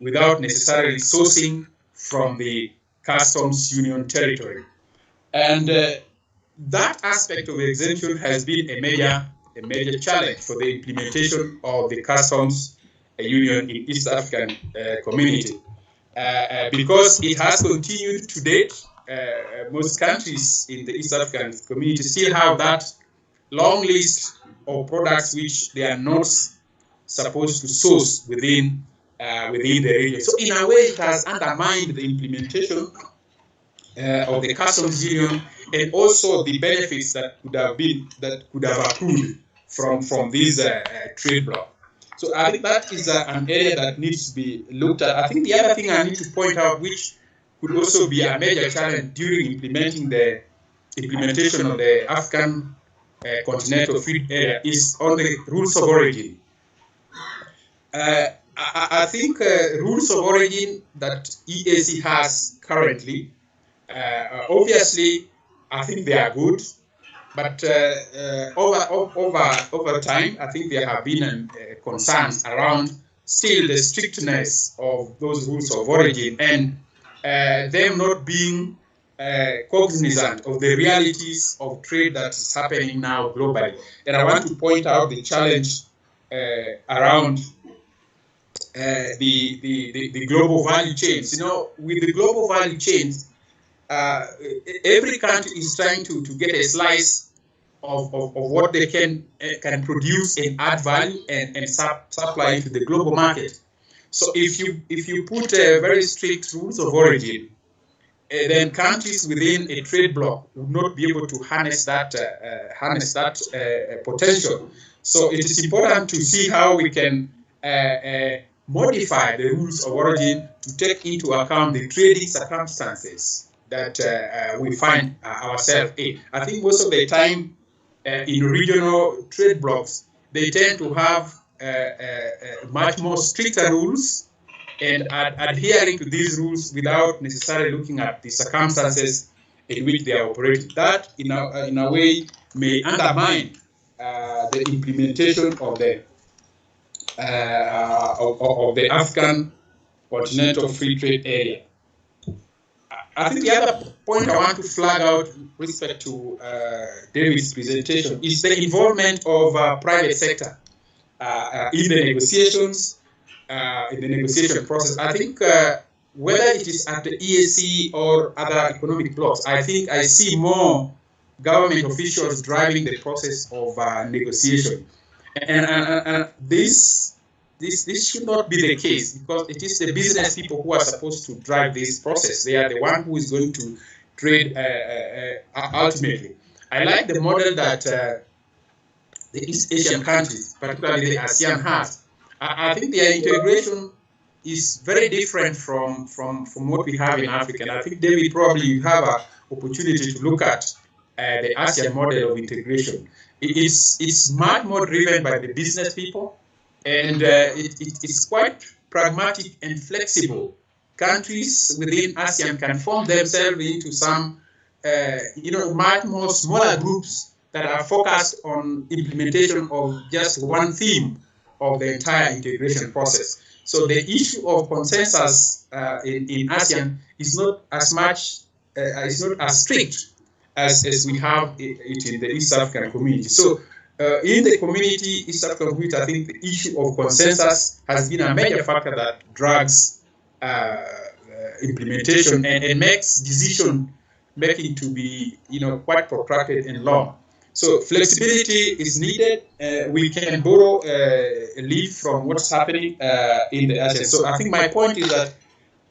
without necessarily sourcing from the customs union territory. And that aspect of exemption has been a major challenge for the implementation of the customs union in East African community, because it has continued to date. Most countries in the East African community still have that long list of products which they are not supposed to source within the region. So in a way, it has undermined the implementation of the customs union, and also the benefits that could have accrued from this trade bloc. So I think that is an area that needs to be looked at. I think the other thing I need to point out, which could also be a major challenge during implementation of the African continental free area, is on the rules of origin. I think rules of origin that EAC has currently, obviously, I think they are good, but over time, I think there have been concerns around still the strictness of those rules of origin, and them not being cognizant of the realities of trade that is happening now globally. And I want to point out the challenge around the global value chains. You know, with the global value chains, every country is trying to get a slice of what they can produce and add value and supply to the global market. So if you put very strict rules of origin, then countries within a trade bloc would not be able to harness that potential. So it is important to see how we can modify the rules of origin to take into account the trading circumstances that we find ourselves in. I think most of the time in regional trade blocs, they tend to have much more stricter rules, and adhering to these rules without necessarily looking at the circumstances in which they are operating. That, in a way, may undermine the implementation of the African continental free trade area. I think the other point I want to flag out with respect to David's presentation is the involvement of private sector in the negotiations, in the negotiation process. I think whether it is at the EAC or other economic blocs, I think I see more government officials driving the process of negotiation. And this should not be the case, because it is the business people who are supposed to drive this process. They are the one who is going to trade ultimately. I like the model that the East Asian countries, particularly the ASEAN, has. I think their integration is very different from what we have in Africa. And I think, David, probably you have an opportunity to look at the ASEAN model of integration. It's much more driven by the business people, and it's quite pragmatic and flexible. Countries within ASEAN can form themselves into some, much more smaller groups that are focused on implementation of just one theme of the entire integration process. So the issue of consensus in ASEAN is not as much, is not as strict as we have it in the East African community. So in the community, East African community, I think the issue of consensus has been a major factor that drags implementation and makes decision making to be, quite protracted and long. So flexibility is needed. We can borrow a leaf from what's happening in the ASEAN. So I think my point is that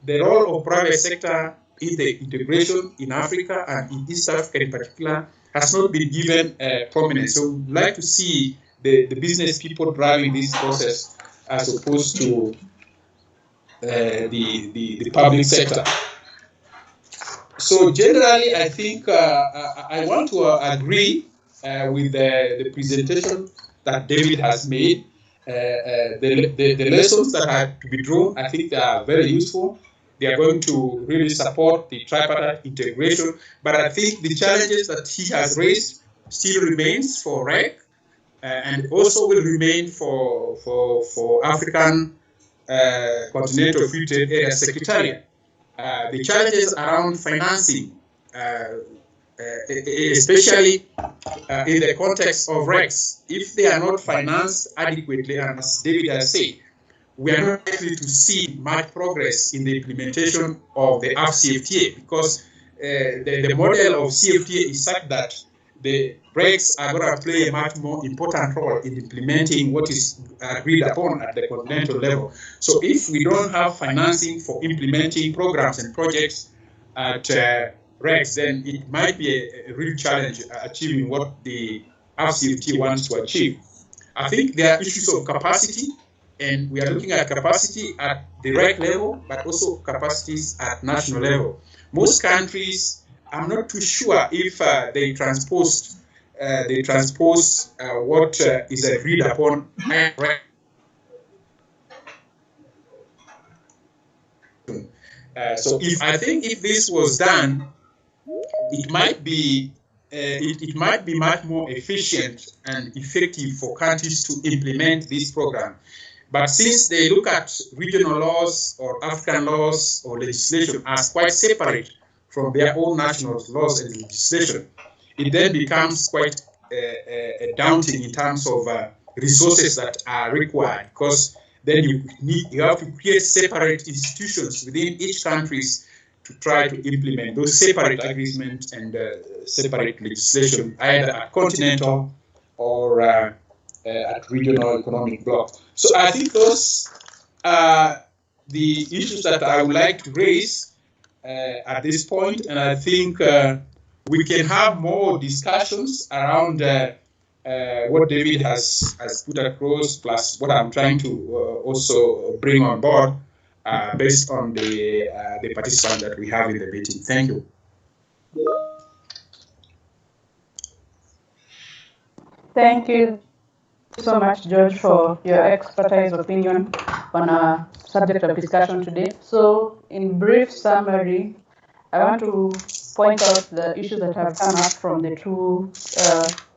the role of private sector in the integration in Africa and in East Africa in particular has not been given prominence. So we'd like to see the business people driving this process as opposed to the public sector. So generally, I think I want to agree with the presentation that David has made. The lessons that are to be drawn, I think they are very useful. They are going to really support the tripartite integration. But I think the challenges that he has raised still remains for REC and also will remain for African Continental Free Trade Area Secretariat. The challenges around financing, especially in the context of RECs, if they are not financed adequately, and as David has said, we are not likely to see much progress in the implementation of the AfCFTA, because the model of CFTA is such that the RECs are going to play a much more important role in implementing what is agreed upon at the continental level. So if we don't have financing for implementing programs and projects at RECs, then it might be a real challenge achieving what the AfCFTA wants to achieve. I think there are issues of capacity, and we are looking at capacity at the REC level, but also capacities at national level. Most countries, I'm not too sure if they transpose what is agreed upon. So if this was done, it might be much more efficient and effective for countries to implement this program. But since they look at regional laws or African laws or legislation as quite separate from their own national laws and legislation, it then becomes quite daunting in terms of resources that are required, because then you have to create separate institutions within each country to try to implement those separate agreements and separate legislation, either at continental or at regional economic bloc. So I think those are the issues that I would like to raise at this point, and I think we can have more discussions around what David has put across, plus what I'm trying to also bring on board based on the participants that we have in the meeting. Thank you. Thank you so much, George, for your expertise opinion on our subject of discussion today. So, in brief summary, I want to point out the issues that have come up from the two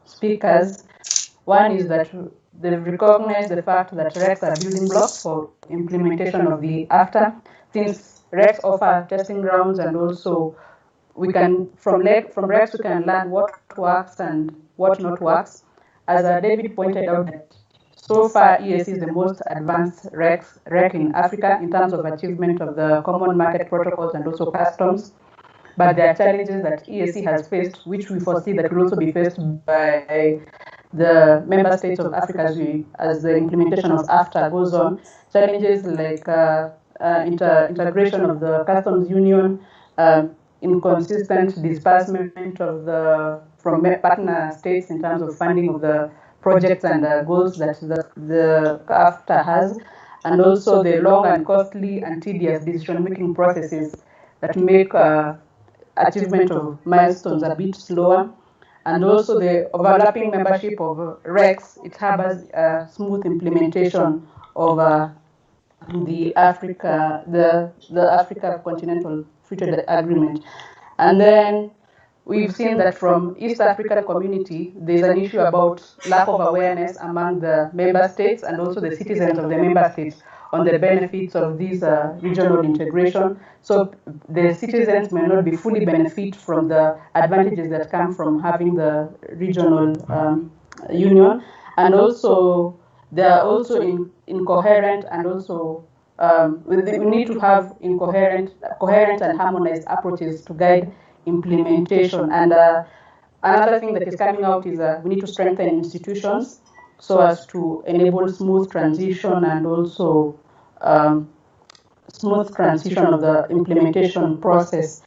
speakers. One is that they recognize the fact that RECs are building blocks for implementation of the AFTA, since RECs offer testing grounds, and also we can from RECs we can learn what works and what not works. As David pointed out, that so far EAC is the most advanced REC in Africa in terms of achievement of the common market protocols and also customs. But there are challenges that EAC has faced, which we foresee that will also be faced by the member states of Africa as the implementation of AFTA goes on. Challenges like integration of the customs union, inconsistent disbursement of from partner states in terms of funding of the projects and goals that the AFTA has, and also the long and costly and tedious decision-making processes that make achievement of milestones a bit slower, and also the overlapping membership of RECs. It harbors a smooth implementation of the Africa Continental Free Trade Agreement. And then we've seen that from East African community, there's an issue about lack of awareness among the member states and also the citizens of the member states on the benefits of this regional integration. So the citizens may not be fully benefit from the advantages that come from having the regional union. And also, they are also incoherent, and also we need to have coherent and harmonized approaches to guide implementation. And another thing that is coming out is we need to strengthen institutions so as to enable smooth transition and also smooth transition of the implementation process.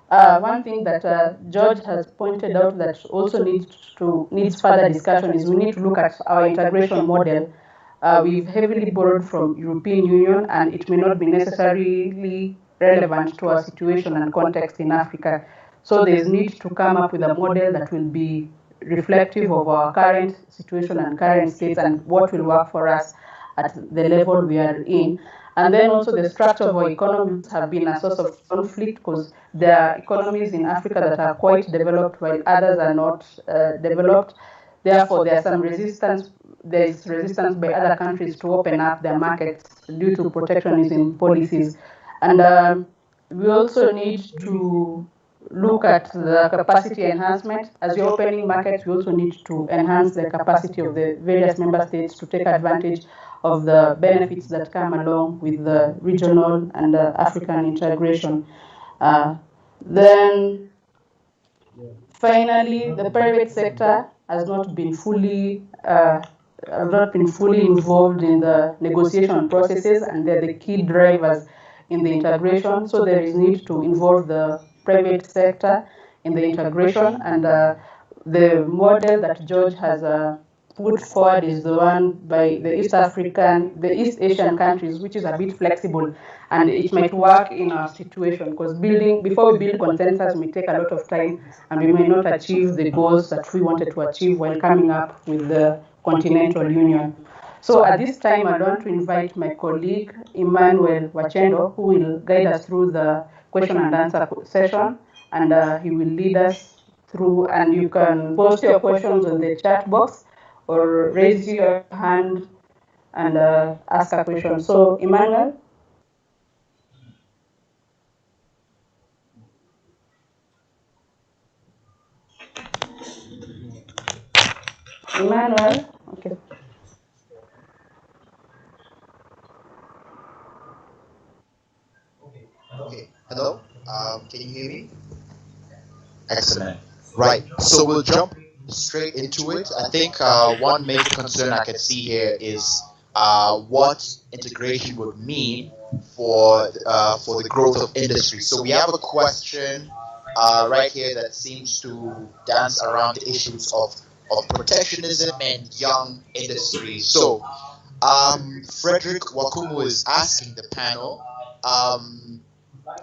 One thing that George has pointed out that also needs further discussion is we need to look at our integration model we've heavily borrowed from European Union, and it may not be necessarily relevant to our situation and context in Africa. So there's need to come up with a model that will be reflective of our current situation and current states and what will work for us at the level we are in. And then also the structure of our economies have been a source of conflict, because there are economies in Africa that are quite developed while others are not developed. Therefore, there is resistance by other countries to open up their markets due to protectionism policies. And we also need to look at the capacity enhancement. As you're opening markets, we also need to enhance the capacity of the various member states to take advantage of the benefits that come along with the regional and African integration. Then finally, the private sector has not been fully involved in the negotiation processes, and they're the key drivers in the integration. So there is need to involve the private sector in the integration, and the model that George has put forward is the one by the East Asian countries, which is a bit flexible, and it might work in our situation, because before we build consensus may take a lot of time, and we may not achieve the goals that we wanted to achieve while coming up with the Continental Union. So at this time, I want to invite my colleague, Emmanuel Wachendo, who will guide us through the question and answer session, and he will lead us through, and you can post your questions on the chat box or raise your hand and ask a question. So, Emmanuel? Emmanuel? Okay. Okay, hello. Can you hear me? Excellent. Right. So we'll jump straight into it. I think one major concern I can see here is what integration would mean for the growth of industry. So we have a question right here that seems to dance around the issues of protectionism and young industry. So Frederick Wakumu is asking the panel.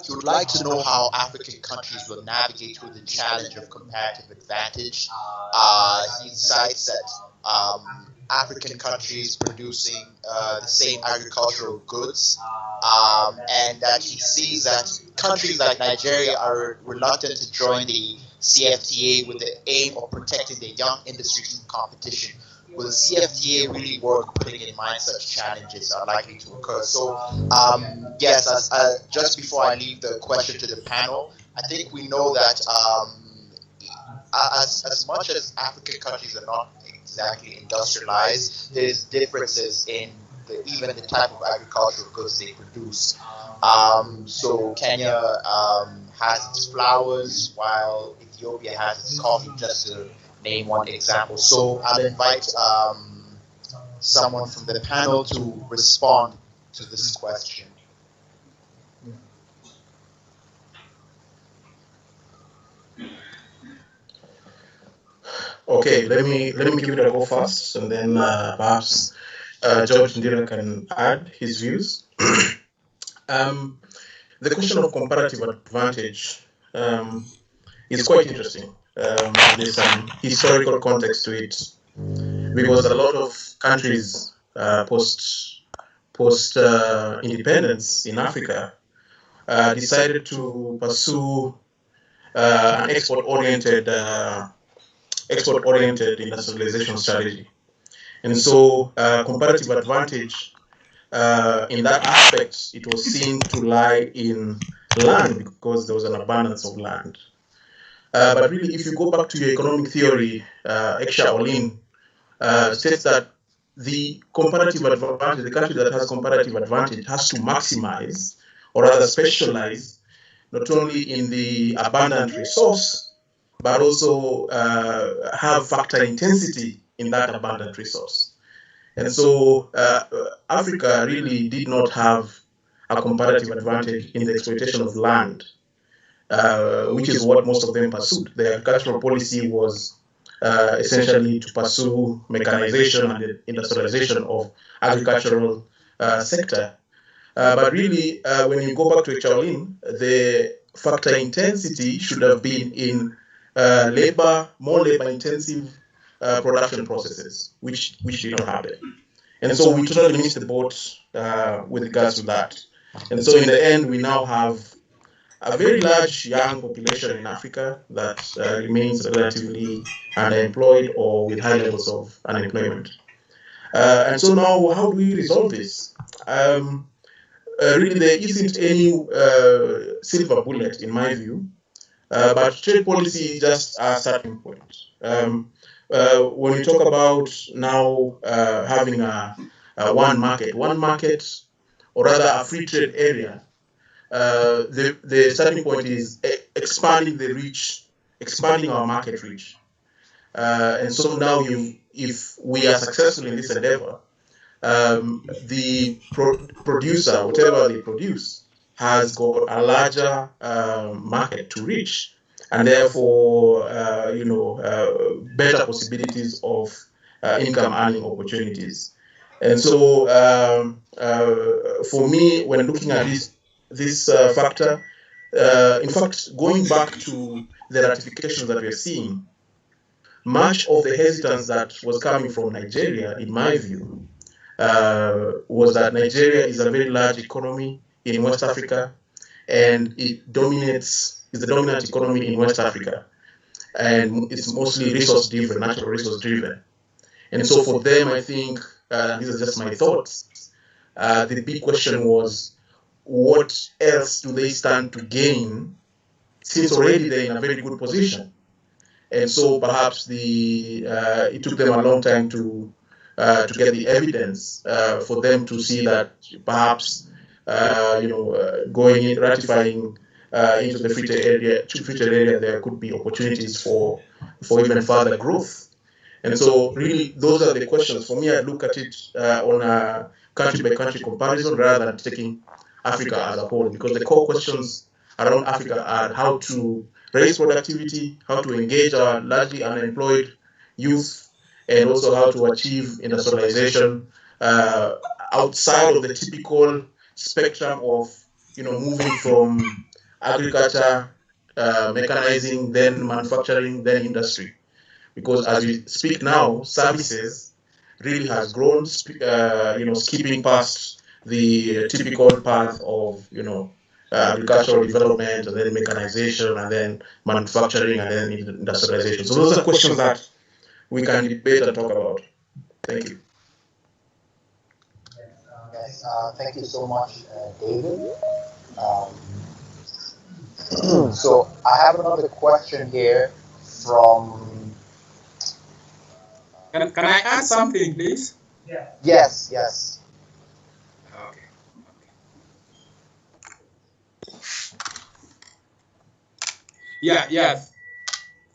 He would like to know how African countries will navigate through the challenge of comparative advantage. He cites that African countries producing the same agricultural goods, and that he sees that countries like Nigeria are reluctant to join the CFTA with the aim of protecting the young industries from competition. Will the CFTA really work, putting in mind such challenges are likely to occur? So, yes, just before I leave the question to the panel, I think we know that as much as African countries are not exactly industrialized, there's differences in even the type of agricultural goods they produce. So Kenya has its flowers, while Ethiopia has its coffee, just to name one example. So I'll invite someone from the panel to respond to this question. Okay, let me give it a go first, and then perhaps George Ndira can add his views. The question of comparative advantage is quite interesting. There's some historical context to it, because a lot of countries post independence in Africa decided to pursue an export-oriented industrialization strategy. And so comparative advantage in that aspect, it was seen to lie in land, because there was an abundance of land. But really, if you go back to your economic theory, Eksha Olin states that the comparative advantage, the country that has comparative advantage has to maximize, or rather specialize, not only in the abundant resource, but also have factor intensity in that abundant resource. And so Africa really did not have a comparative advantage in the exploitation of land, which is what most of them pursued. The agricultural policy was essentially to pursue mechanization and the industrialization of agricultural sector. But really, when you go back to Shaolin, the factor intensity should have been in more labor-intensive production processes, which did not happen. And so we totally missed the boat with regards to that. And so in the end, we now have a very large young population in Africa that remains relatively unemployed or with high levels of unemployment. And so now, how do we resolve this? Really, there isn't any silver bullet, in my view, but trade policy is just a starting point. When we talk about now having one market, or rather a free trade area, the starting point is expanding the reach, expanding our market reach. And so now, if we are successful in this endeavor, the producer, whatever they produce, has got a larger market to reach, and therefore, better possibilities of income earning opportunities. And so, for me, when looking at this factor, in fact, going back to the ratifications that we are seeing, much of the hesitance that was coming from Nigeria, in my view, was that Nigeria is a very large economy in West Africa, and is the dominant economy in West Africa, and it's mostly resource-driven, natural resource-driven. And so for them, I think, these are just my thoughts, the big question was, what else do they stand to gain, since already they're in a very good position? And so perhaps it took them a long time to get the evidence for them to see that perhaps going in, ratifying into the free trade area, there could be opportunities for even further growth. And so really, those are the questions. For me, I look at it on a country-by-country comparison rather than taking Africa as a whole, because the core questions around Africa are how to raise productivity, how to engage our largely unemployed youth, and also how to achieve industrialization outside of the typical spectrum of moving from agriculture, mechanizing, then manufacturing, then industry. Because as we speak now, services really has grown, skipping past the typical path of agricultural development, and then mechanization, and then manufacturing, and then industrialization. So those are questions that we can debate and talk about. Thank you. Yes, thank you so much, David. So I have another question here from... Can I add something, please? Yeah. Yes. Okay. Yeah.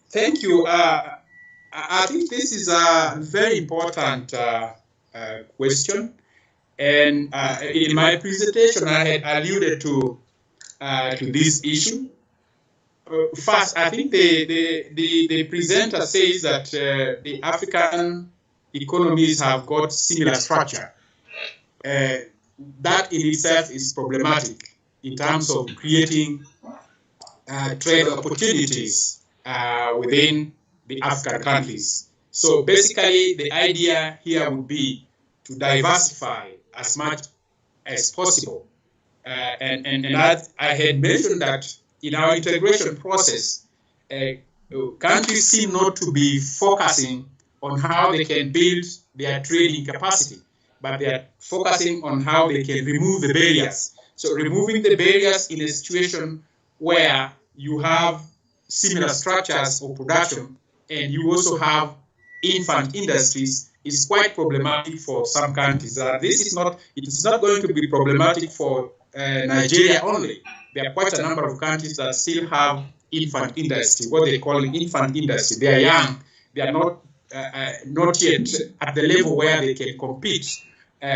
Thank you. I think this is a very important question, and in my presentation, I had alluded to this issue. First, I think the presenter says that the African economies have got similar structure. That in itself is problematic in terms of creating trade opportunities within the African countries. So basically, the idea here would be to diversify as much as possible. And I had mentioned that in our integration process, countries seem not to be focusing on how they can build their trading capacity, but they are focusing on how they can remove the barriers. So removing the barriers in a situation where you have similar structures of production and you also have infant industries is quite problematic for some countries. It is not going to be problematic for Nigeria only. There are quite a number of countries that still have infant industry, what they call infant industry. They are young. They are not yet at the level where they can compete in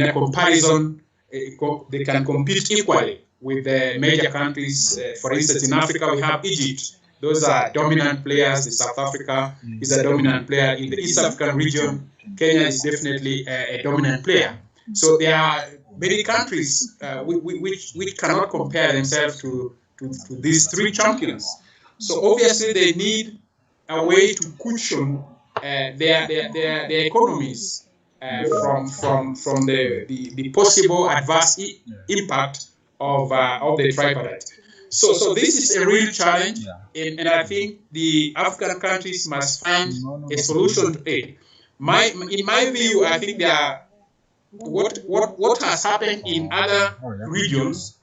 a comparison. They can compete equally with the major countries. For instance, in Africa, we have Egypt, Those are dominant players. The South Africa is a dominant player. In the East African region, Kenya is definitely a dominant player. So there are many countries which cannot compare themselves to these three champions. So obviously they need a way to cushion their economies from the possible adverse impact of the tripartite. So this is a real challenge, and I think the African countries must find a solution to it. In my view, I think there are what has happened in other regions,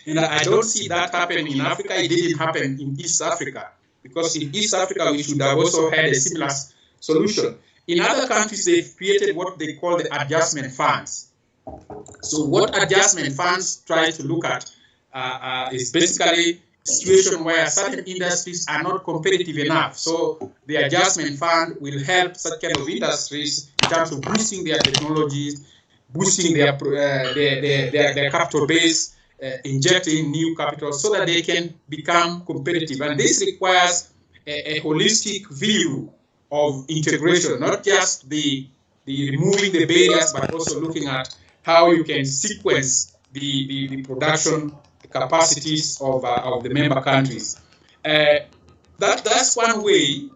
and I don't see that happen in Africa. It didn't happen in East Africa, because in East Africa we should have also had a similar solution. In other countries, they've created what they call the adjustment funds. So what adjustment funds try to look at is basically a situation where certain industries are not competitive enough. So the adjustment fund will help such kind of industries in terms of boosting their technologies, boosting their capital base, injecting new capital so that they can become competitive. And this requires a holistic view of integration, not just the removing the barriers, but also looking at how you can sequence the production capacities of the member countries. That's one way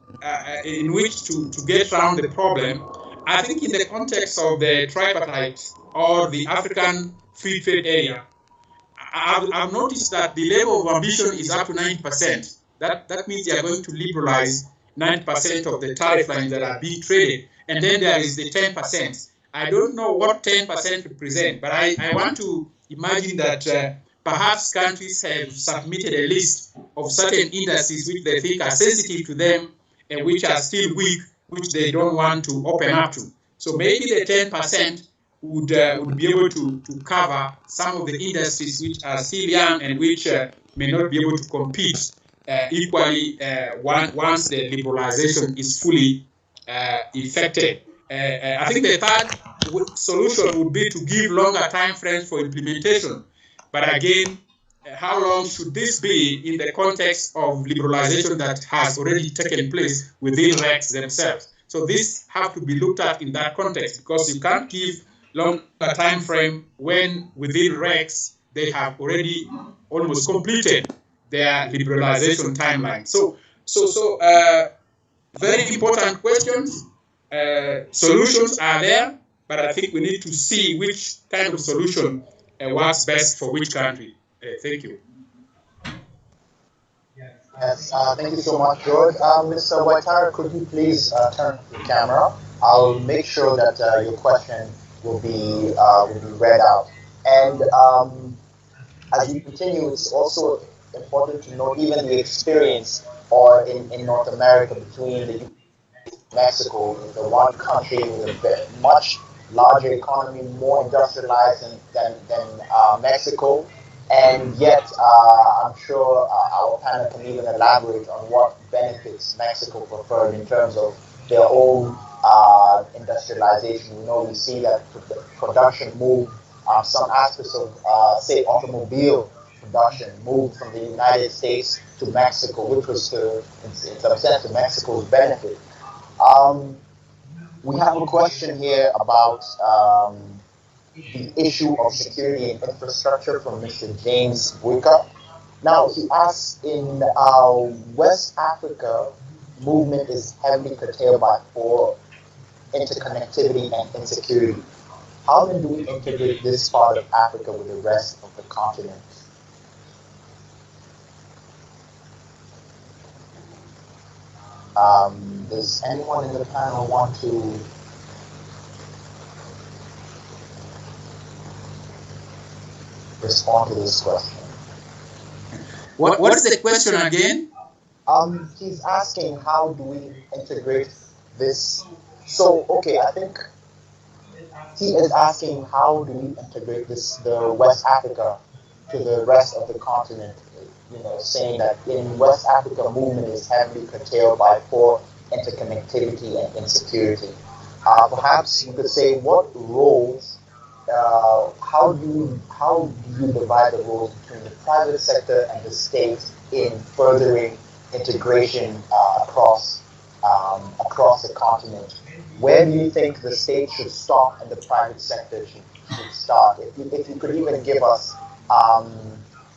in which to get around the problem. I think in the context of the tripartite or the African free trade area, I've noticed that the level of ambition is up to 90%. That means they are going to liberalize 90% of the tariff lines that are being traded. And then there is the 10%. I don't know what 10% represent, but I want to imagine that perhaps countries have submitted a list of certain industries which they think are sensitive to them and which are still weak, which they don't want to open up to. So maybe the 10% would be able to cover some of the industries which are still young and which may not be able to compete equally once the liberalization is fully effected. I think the third solution would be to give longer time frames for implementation. But again, how long should this be in the context of liberalization that has already taken place within RECs themselves? So this have to be looked at in that context, because you can't give longer time frame when within RECs they have already almost completed their liberalization timeline. So very important questions. Solutions are there, but I think we need to see which kind of solution works best for which country. Thank you. Yes, thank you so much, George. Mr. Waitara, could you please turn the camera? I'll make sure that your question will be read out. And as you continue, it's also important to note even the experience or in North America between the US and Mexico, the one country with a much larger economy, more industrialized than Mexico. And yet, I'm sure our panel can even elaborate on what benefits Mexico preferred in terms of their own industrialization. We see that production moved, some aspects of, say, automobile production moved from the United States to Mexico, which was, in some sense, to Mexico's benefit. We have a question here about the issue of security and infrastructure from Mr. James Buika. Now, he asks, in West Africa, movement is heavily curtailed by poor interconnectivity and insecurity. How then do we integrate this part of Africa with the rest of the continent? Does anyone in the panel want to respond to this question? What is the question again? He's asking, how do we integrate this? So, okay, I think he is asking, how do we integrate this, the West Africa, to the rest of the continent? Saying that in West Africa, movement is heavily curtailed by poor interconnectivity and insecurity. Perhaps you could say, what roles, how do you divide the roles between the private sector and the state in furthering integration across the continent. Where do you think the state should stop and the private sector should start? If you could even give us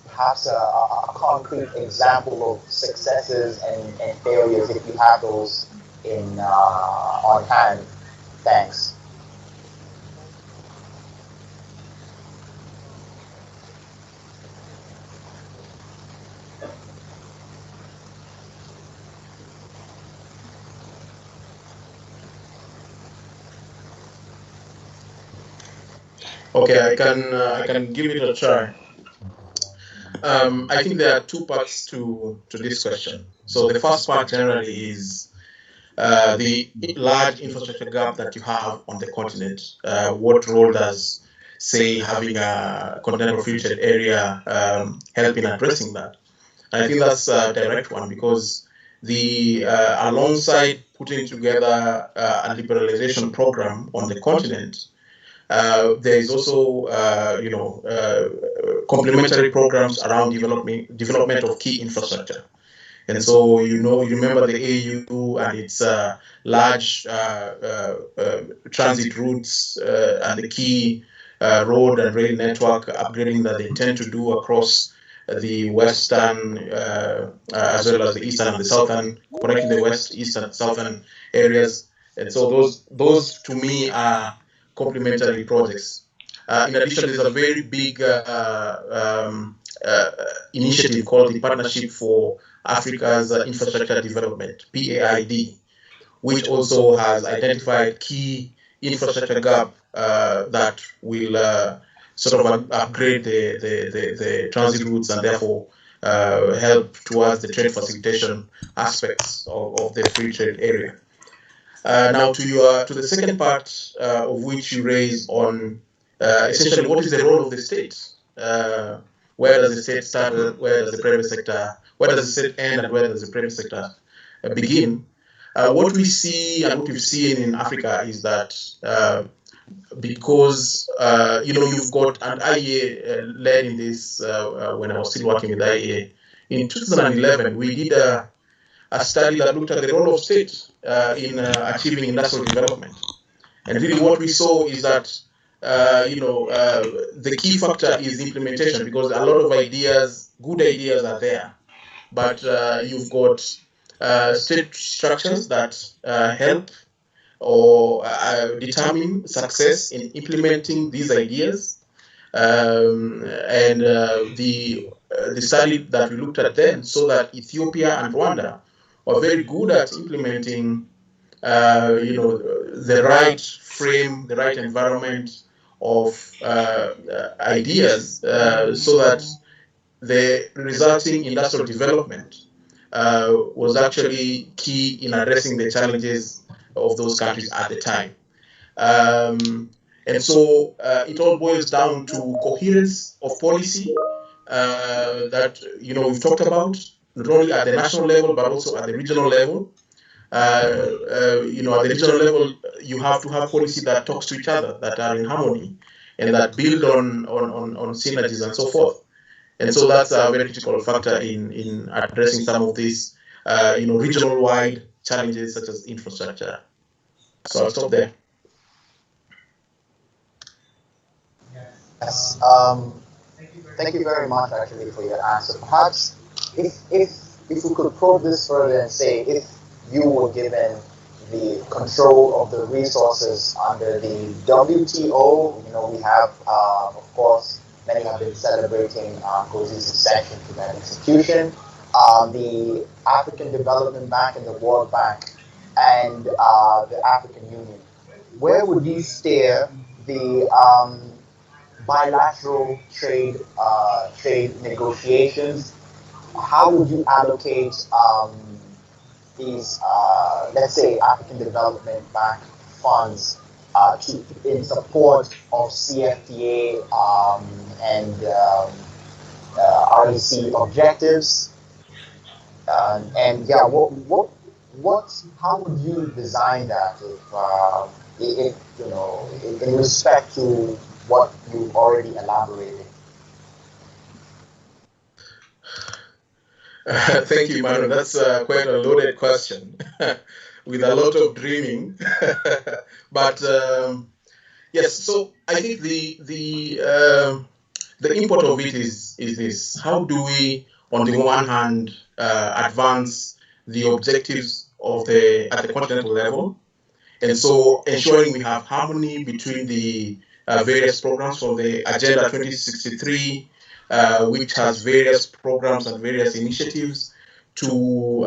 perhaps a concrete example of successes and failures, if you have those on hand. Thanks. Okay, I can give it a try. I think there are two parts to this question. So the first part generally is the large infrastructure gap that you have on the continent. What role does, say, having a continental free trade area help in addressing that? And I think that's a direct one, because the alongside putting together a liberalization program on the continent, there is also, complementary programs around development of key infrastructure. And so, you remember the AU and its large transit routes and the key road and rail network upgrading that they intend to do across the western as well as the eastern and the southern, connecting the west, eastern, and southern areas. And so those to me are complementary projects. In addition, there's a very big initiative called the Partnership for Africa's Infrastructure Development, PAID, which also has identified key infrastructure gap that will sort of upgrade the transit routes and therefore help towards the trade facilitation aspects of the free trade area. Now to the second part of which you raise on essentially what is the role of the state? Where does the state start? Where does the private sector? Where does the state end, and where does the private sector begin? What we see and what we've seen in Africa is that because you've got an IEA led in this when I was still working with IEA in 2011, we did a study that looked at the role of state in achieving industrial development. And really what we saw is that, the key factor is implementation, because a lot of ideas, good ideas are there, but you've got state structures that help or determine success in implementing these ideas. And the study that we looked at then saw that Ethiopia and Rwanda are very good at implementing the right frame, the right environment of ideas so that the resulting industrial development was actually key in addressing the challenges of those countries at the time. And so it all boils down to coherence of policy that we've talked about, not only at the national level but also at the regional level. At the regional level, you have to have policy that talks to each other, that are in harmony, and that build on synergies and so forth. And so that's a very critical factor in addressing some of these, regional-wide challenges such as infrastructure. So I'll stop there. Yes. Thank you very much, actually, for your answer. Perhaps if we could probe this further and say, if you were given the control of the resources under the WTO, we have, of course, many have been celebrating Nkurunziza's succession to that institution, the African Development Bank and the World Bank, and the African Union. Where would you steer the bilateral trade negotiations? How would you allocate these, let's say, African Development Bank funds in support of CFTA and REC objectives? And yeah, how would you design that if in respect to what you've already elaborated? Thank you, Emmanuel. That's quite a loaded question with a lot of dreaming. But yes, so I think the import of it is this: how do we, on the one hand, advance the objectives of at the continental level, and so ensuring we have harmony between the various programs from the Agenda 2063, which has various programs and various initiatives, to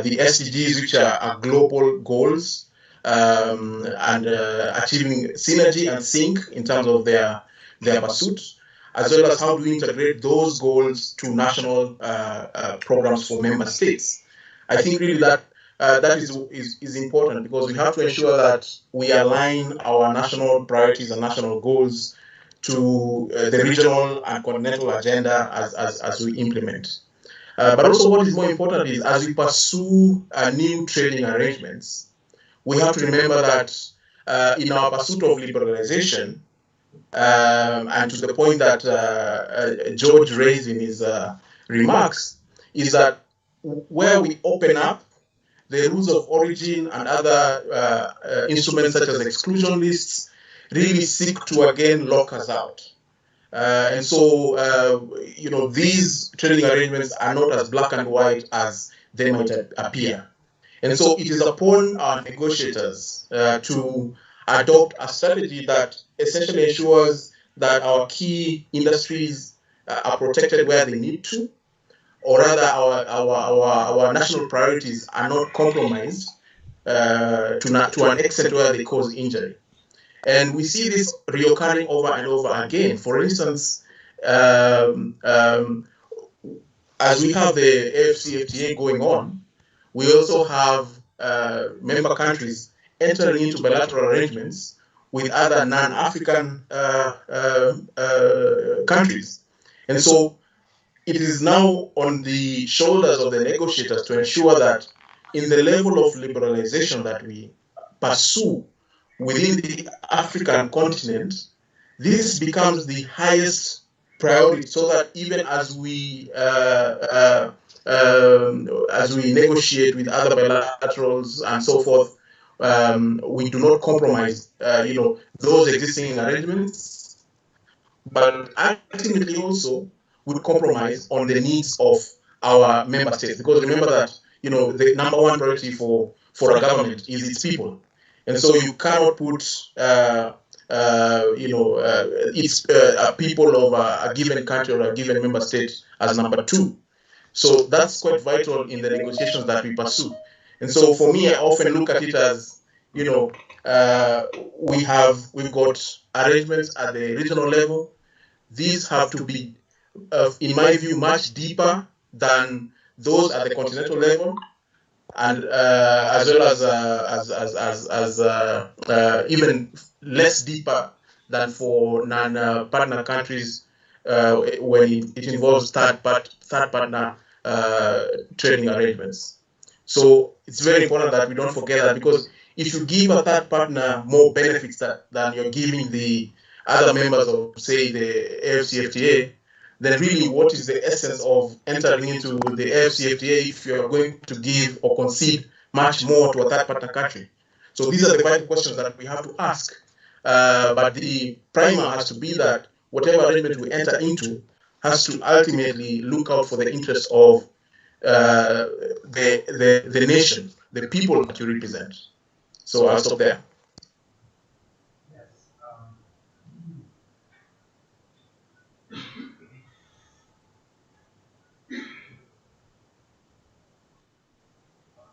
the SDGs, which are global goals, and achieving synergy and sync in terms of their pursuit, as well as how do we integrate those goals to national programs for member states. I think really that that is important, because we have to ensure that we align our national priorities and national goals to the regional and continental agenda as we implement. But also what is more important is, as we pursue new trading arrangements, we have to remember that in our pursuit of liberalization, and to the point that George raised in his remarks, is that where we open up, the rules of origin and other instruments such as exclusion lists really seek to again lock us out. And so, these trading arrangements are not as black and white as they might appear. And so it is upon our negotiators to adopt a strategy that essentially ensures that our key industries are protected where they need to, or rather our national priorities are not compromised to an extent where they cause injury. And we see this reoccurring over and over again. For instance, as we have the AFCFTA going on, we also have member countries entering into bilateral arrangements with other non-African countries. And so it is now on the shoulders of the negotiators to ensure that in the level of liberalization that we pursue within the African continent, this becomes the highest priority, so that even as we negotiate with other bilaterals and so forth, we do not compromise, those existing arrangements, but ultimately also would compromise on the needs of our member states. Because remember that, the number one priority for a government is its people. And so you cannot put, people of a given country or a given member state as number two. So that's quite vital in the negotiations that we pursue. And so for me, I often look at it as, we've got arrangements at the regional level. These have to be, in my view, much deeper than those at the continental level, and as well as even less deeper than for non-partner countries when it involves third partner trading arrangements. So it's very important that we don't forget that, because if you give a third partner more benefits than you're giving the other members of, say, the AFCFTA, then really what is the essence of entering into the AFCFTA if you're going to give or concede much more to a third partner country? So these are the vital questions that we have to ask. But the primer has to be that whatever arrangement we enter into has to ultimately look out for the interests of the nation, the people that you represent. So I'll stop there.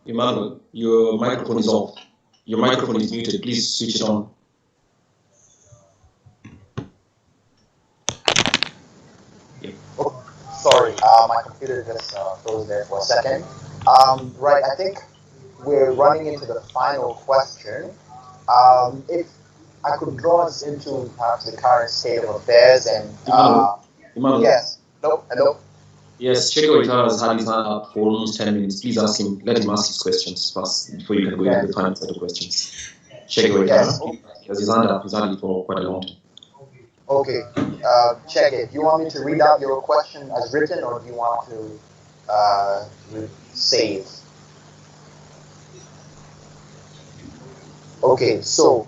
Emmanuel, your microphone is off. Your microphone is muted. Please switch it on. Yeah. Oh, sorry, my computer just froze there for a second. Right, I think we're running into the final question. If I could draw us into perhaps the current state of affairs and... Emmanuel? Yes. Nope. Hello? Yes, Cheko has had his hand up for almost 10 minutes. Please ask him, let him ask his questions first before you can go into the final set of questions. Cheko, yes. He has his hand up. He's had it for quite a long time. Okay. Check it. Do you want me to read out your question as written, or do you want to save. Okay, so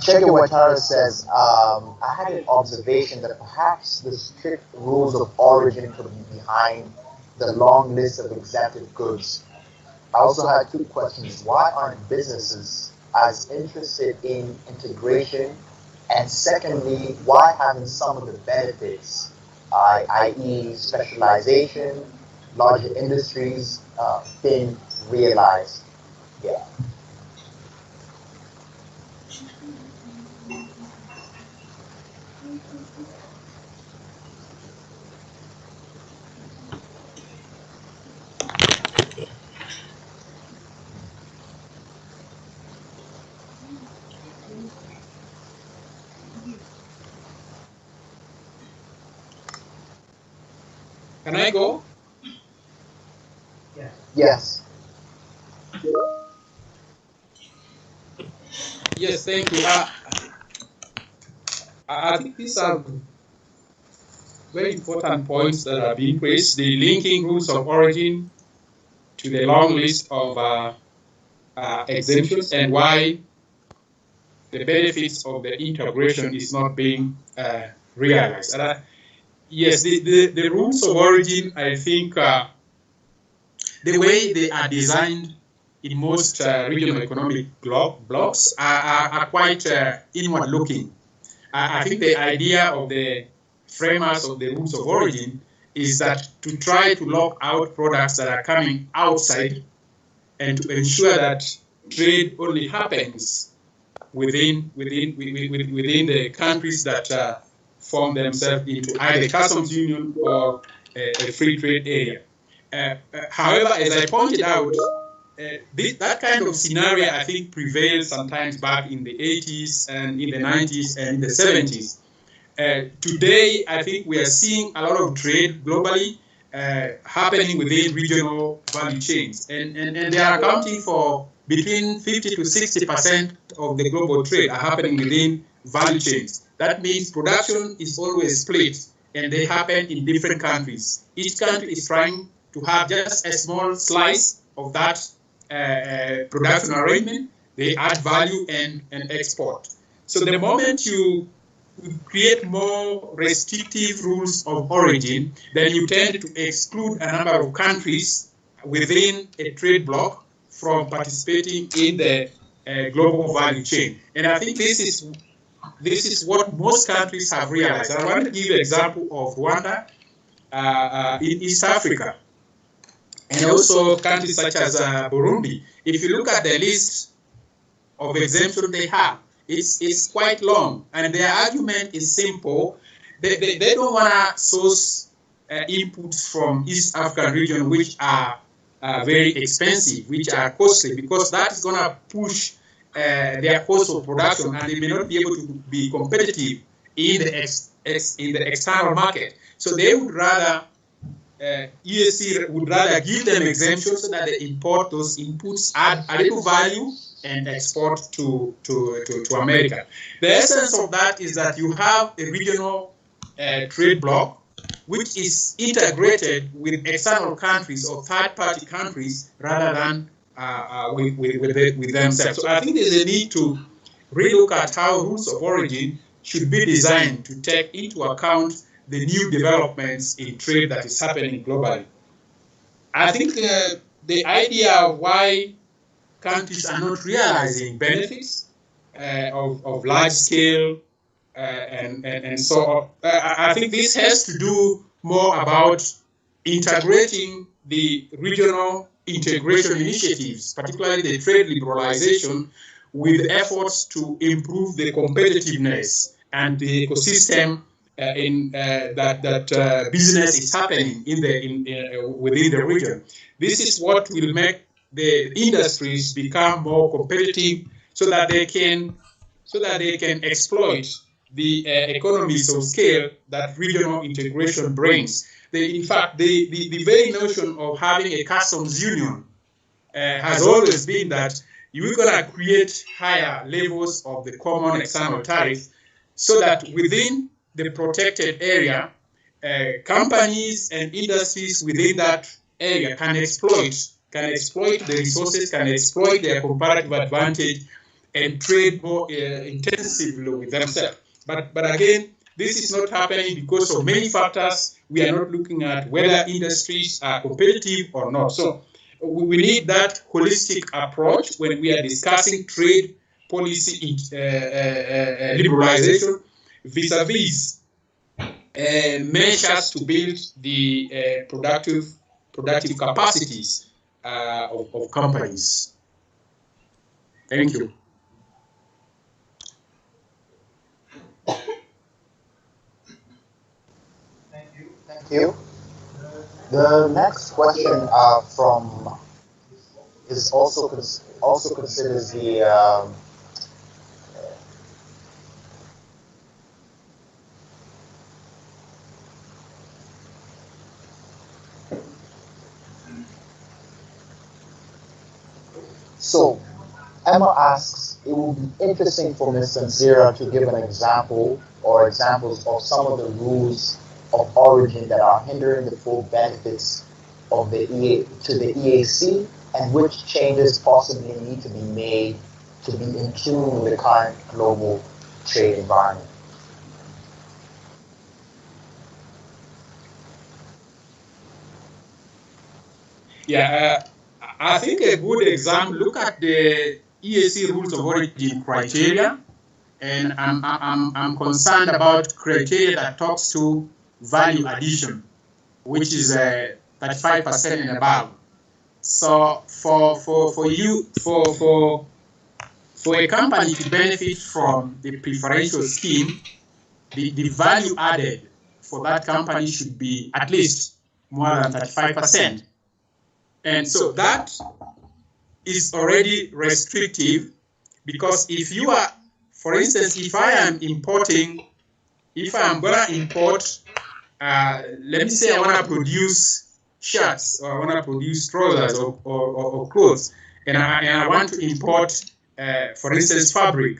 Chege Watara says, I had an observation that perhaps the strict rules of origin could be behind the long list of exempted goods. I also had two questions. Why aren't businesses as interested in integration? And secondly, why haven't some of the benefits, i.e. specialization, larger industries, been realized? Yeah. Can I go? Yes. Yes, thank you. I think these are very important points that are being raised. The linking rules of origin to the long list of exemptions and why the benefits of the integration is not being realized. Yes, the rules of origin, I think the way they are designed in most regional economic blocks are quite inward looking. I think the idea of the framers of the rules of origin is that to try to lock out products that are coming outside and to ensure that trade only happens within the countries that form themselves into either customs union or a free trade area. However, as I pointed out, that kind of scenario, I think, prevailed sometimes back in the 80s and in the 90s and in the 70s. Today, I think we are seeing a lot of trade globally happening within regional value chains. And they are accounting for between 50 to 60% of the global trade are happening within value chains. That means production is always split, and they happen in different countries. Each country is trying to have just a small slice of that production arrangement. They add value and export. So the moment you create more restrictive rules of origin, then you tend to exclude a number of countries within a trade bloc from participating in the global value chain. And I think this is what most countries have realized. I want to give you an example of Rwanda in East Africa, and also countries such as Burundi. If you look at the list of exemptions they have, it's quite long, and their argument is simple. They don't want to source inputs from East African region, which are very expensive, which are costly, because that is going to push their cost of production, and they may not be able to be competitive in the external market. So they would rather EAC would rather give them exemptions so that they import those inputs, add a little value, and export to America. The essence of that is that you have a regional trade bloc which is integrated with external countries or third-party countries rather than with themselves. So I think there's a need to relook at how rules of origin should be designed to take into account the new developments in trade that is happening globally. I think the idea of why countries are not realizing benefits of large scale and so on. I think this has to do more about integrating the regional integration initiatives, particularly the trade liberalization, with efforts to improve the competitiveness and the ecosystem that business is happening within the region. This is what will make the industries become more competitive, so that they can exploit the economies of scale that regional integration brings. In fact, the very notion of having a customs union has always been that you're going to create higher levels of the common external tariff, so that within the protected area, companies and industries within that area can exploit the resources, can exploit their comparative advantage, and trade more intensively with themselves. But again, this is not happening because of many factors. We are not looking at whether industries are competitive or not. So we need that holistic approach when we are discussing trade policy liberalization vis-a-vis measures to build the productive capacities of companies. Thank you. Thank you. The next question is also considers the So Emma asks, it would be interesting for Ms. Sansira to give an example or examples of some of the rules of origin that are hindering the full benefits of the EAC, and which changes possibly need to be made to be in tune with the current global trade environment. Yeah, I think a good example, look at the EAC rules of origin criteria, and I'm concerned about criteria that talks to value addition, which is 35% and above. So for a company to benefit from the preferential scheme, the value added for that company should be at least more than 35%. And so that is already restrictive, because if you are, for instance, if I'm going to import, let me say I want to produce shirts, or I want to produce trousers or clothes, and I want to import, for instance, fabric,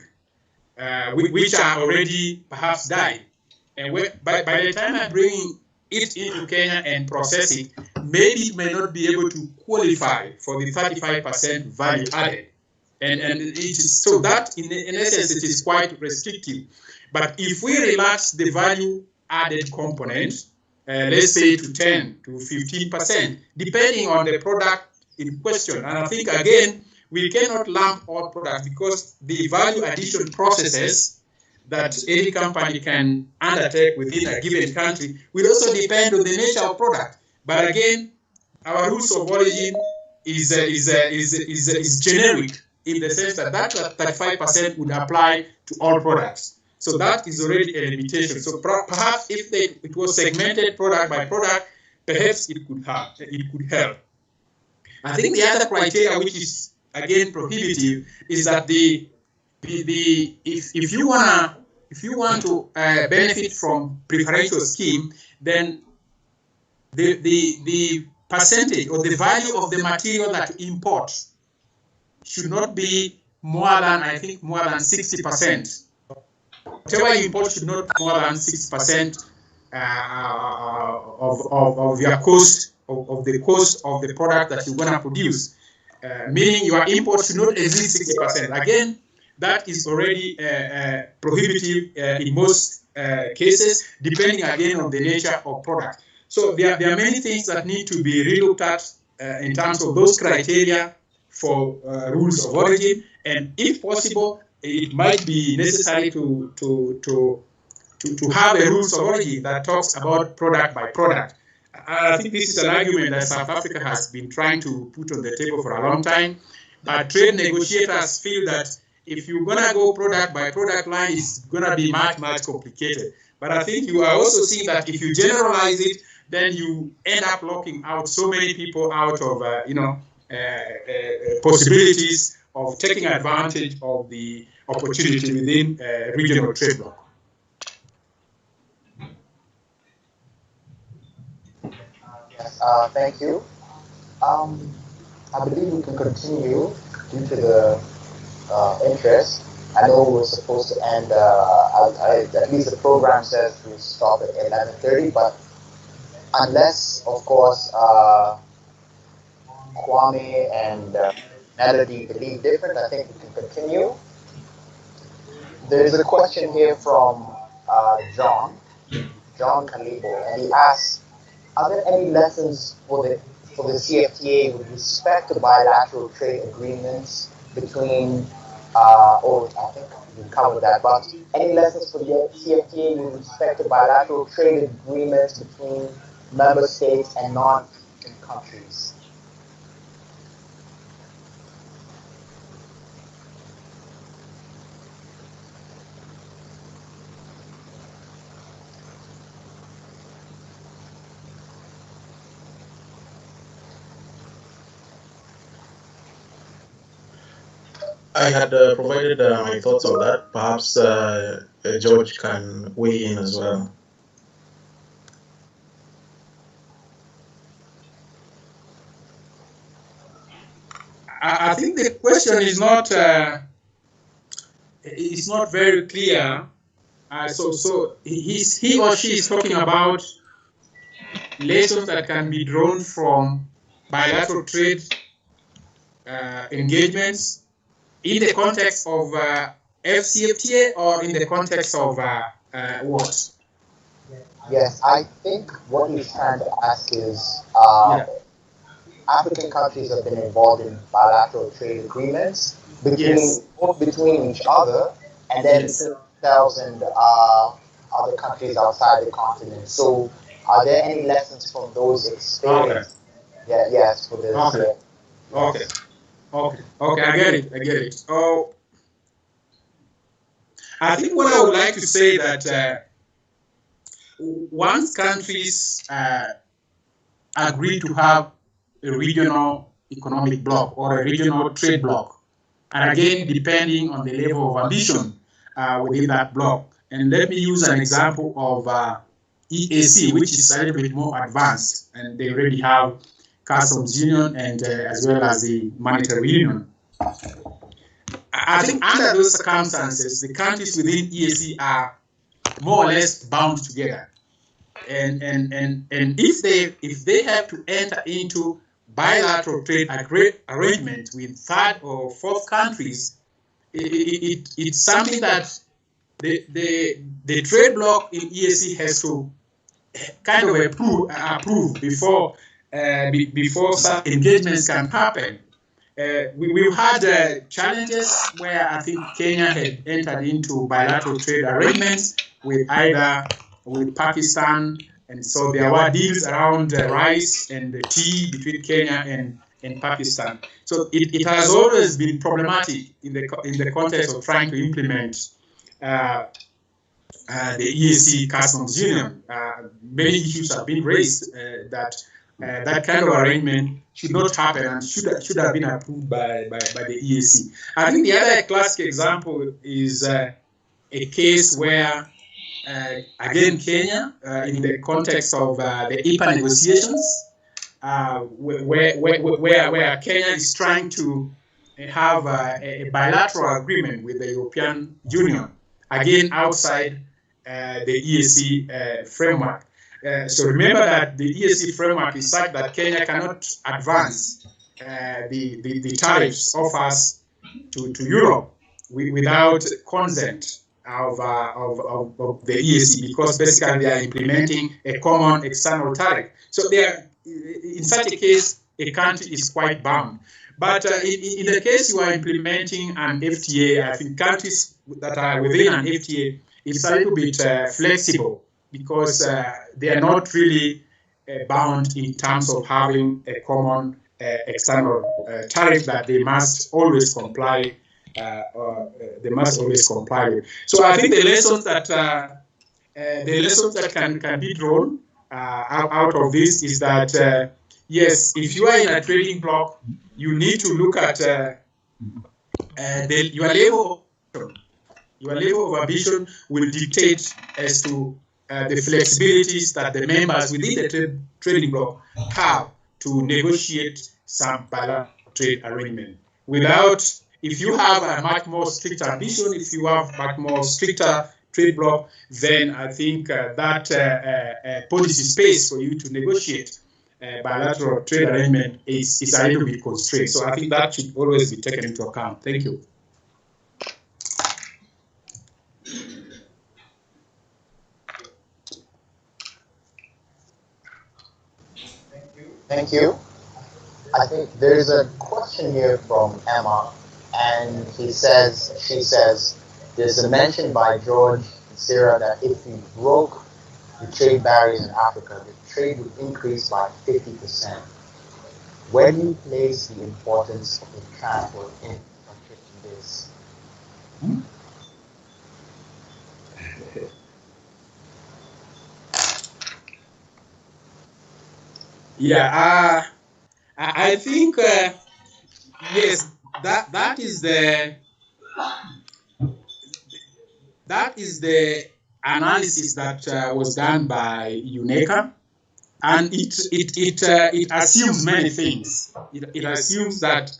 which are already perhaps dyed. And by the time I bring it into Kenya and process it, maybe it may not be able to qualify for the 35% value added. And it is, so that in essence it is quite restrictive. But if we relax the value added component, let's say to 10 to 15%, depending on the product in question. And I think again, we cannot lump all products, because the value addition processes that any company can undertake within a given country will also depend on the nature of product. But again, our rules of origin is generic in the sense that 35% would apply to all products. So that is already a limitation. So perhaps if it was segmented product by product, perhaps it could help. I think the other criteria, which is again prohibitive, is that if you want to benefit from preferential scheme, then the percentage or the value of the material that you import should not be more than, I think, more than 60%. Whatever you import should not be more than 6% of your cost, of the cost of the product that you're going to produce. Meaning your import should not exceed 60%. Again, that is already prohibitive in most cases, depending again on the nature of product. So there are many things that need to be relooked at in terms of those criteria for rules of origin, and if possible, it might be necessary to have a rules of origin that talks about product by product. I think this is an argument that South Africa has been trying to put on the table for a long time, but trade negotiators feel that if you're going to go product by product line, it's going to be much complicated. But I think you are also seeing that if you generalize it, then you end up locking out so many people out of possibilities of taking advantage of the opportunity within regional trade bloc. Thank you. I believe we can continue due to the interest. I know we're supposed to end, at least the program says we stop at 11:30, but unless, of course, Kwame and Melody believe different, I think we can continue. There's a question here from John Kalibo, and he asks, are there any lessons for the CFTA with respect to bilateral trade agreements between, I think we covered that, but any lessons for the CFTA with respect to bilateral trade agreements between member states and non-African countries? I had provided my thoughts on that. Perhaps George can weigh in as well. I think the question is not very clear. So he or she is talking about lessons that can be drawn from bilateral trade engagements in the context of FCFTA or in the context of what? Yes, I think what he's trying to ask is African countries have been involved in bilateral trade agreements both between each other and then themselves and other countries outside the continent. So, are there any lessons from those experiences? Okay. Yes, for this. Okay. Okay, I get it. Oh, I think what I would like to say that once countries agree to have a regional economic bloc or a regional trade bloc, and again, depending on the level of ambition within that bloc. And let me use an example of EAC, which is a little bit more advanced, and they already have customs union and as well as the monetary union. I think under those circumstances, the countries within EAC are more or less bound together. And if they have to enter into bilateral trade arrangement with third or fourth countries, it's something that the trade bloc in EAC has to kind of approve before such engagements can happen. We've had challenges where I think Kenya had entered into bilateral trade arrangements with Pakistan, and so there were deals around rice and the tea between Kenya and Pakistan. So it has always been problematic in the context of trying to implement the EAC customs union. Many issues have been raised that kind of arrangement should not happen and should have been approved by the EAC. I think the other classic example is a case where, again, Kenya, in the context of the IPA negotiations, where Kenya is trying to have a bilateral agreement with the European Union, again outside the EAC framework. So remember that the EAC framework is such that Kenya cannot advance the tariffs offers to Europe without consent of the EAC, because basically they are implementing a common external tariff. So in such a case, a country is quite bound. But in the case you are implementing an FTA, I think countries that are within an FTA, it's a little bit flexible, because they are not really bound in terms of having a common external tariff that they must always comply. With. So I think the lessons that can be drawn out of this is that yes, if you are in a trading bloc, you need to look at your level of ambition will dictate as to the flexibilities that the members within the trading bloc have to negotiate some bilateral trade arrangement. If you have a much more stricter ambition, if you have much more stricter trade bloc, then I think that policy space for you to negotiate bilateral trade arrangement is a little bit constrained. So I think that should always be taken into account. Thank you. Thank you. I think there's a question here from Emma, and she says, there's a mention by George and Sarah that if we broke the trade barriers in Africa, the trade would increase by 50%. Where do you place the importance of the transport infrastructure in this? Yeah, I think yes, that is the analysis that was done by UNECA, and it assumes many things. It assumes that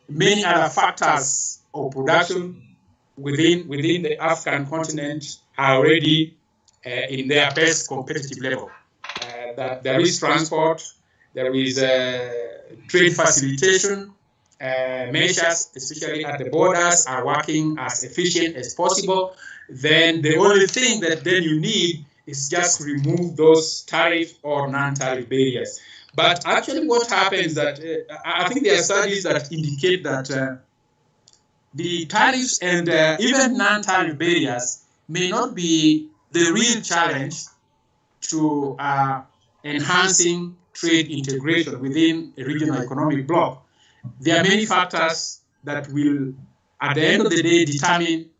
many other factors of production within the African continent are already in their best competitive level. That there is transport, there is trade facilitation measures, especially at the borders, are working as efficient as possible. Then the only thing that then you need is just remove those tariff or non-tariff barriers. But actually what happens that I think there are studies that indicate that the tariffs and even non-tariff barriers may not be the real challenge to enhancing trade integration within a regional economic bloc. There are many factors that will, at the end of the day, determine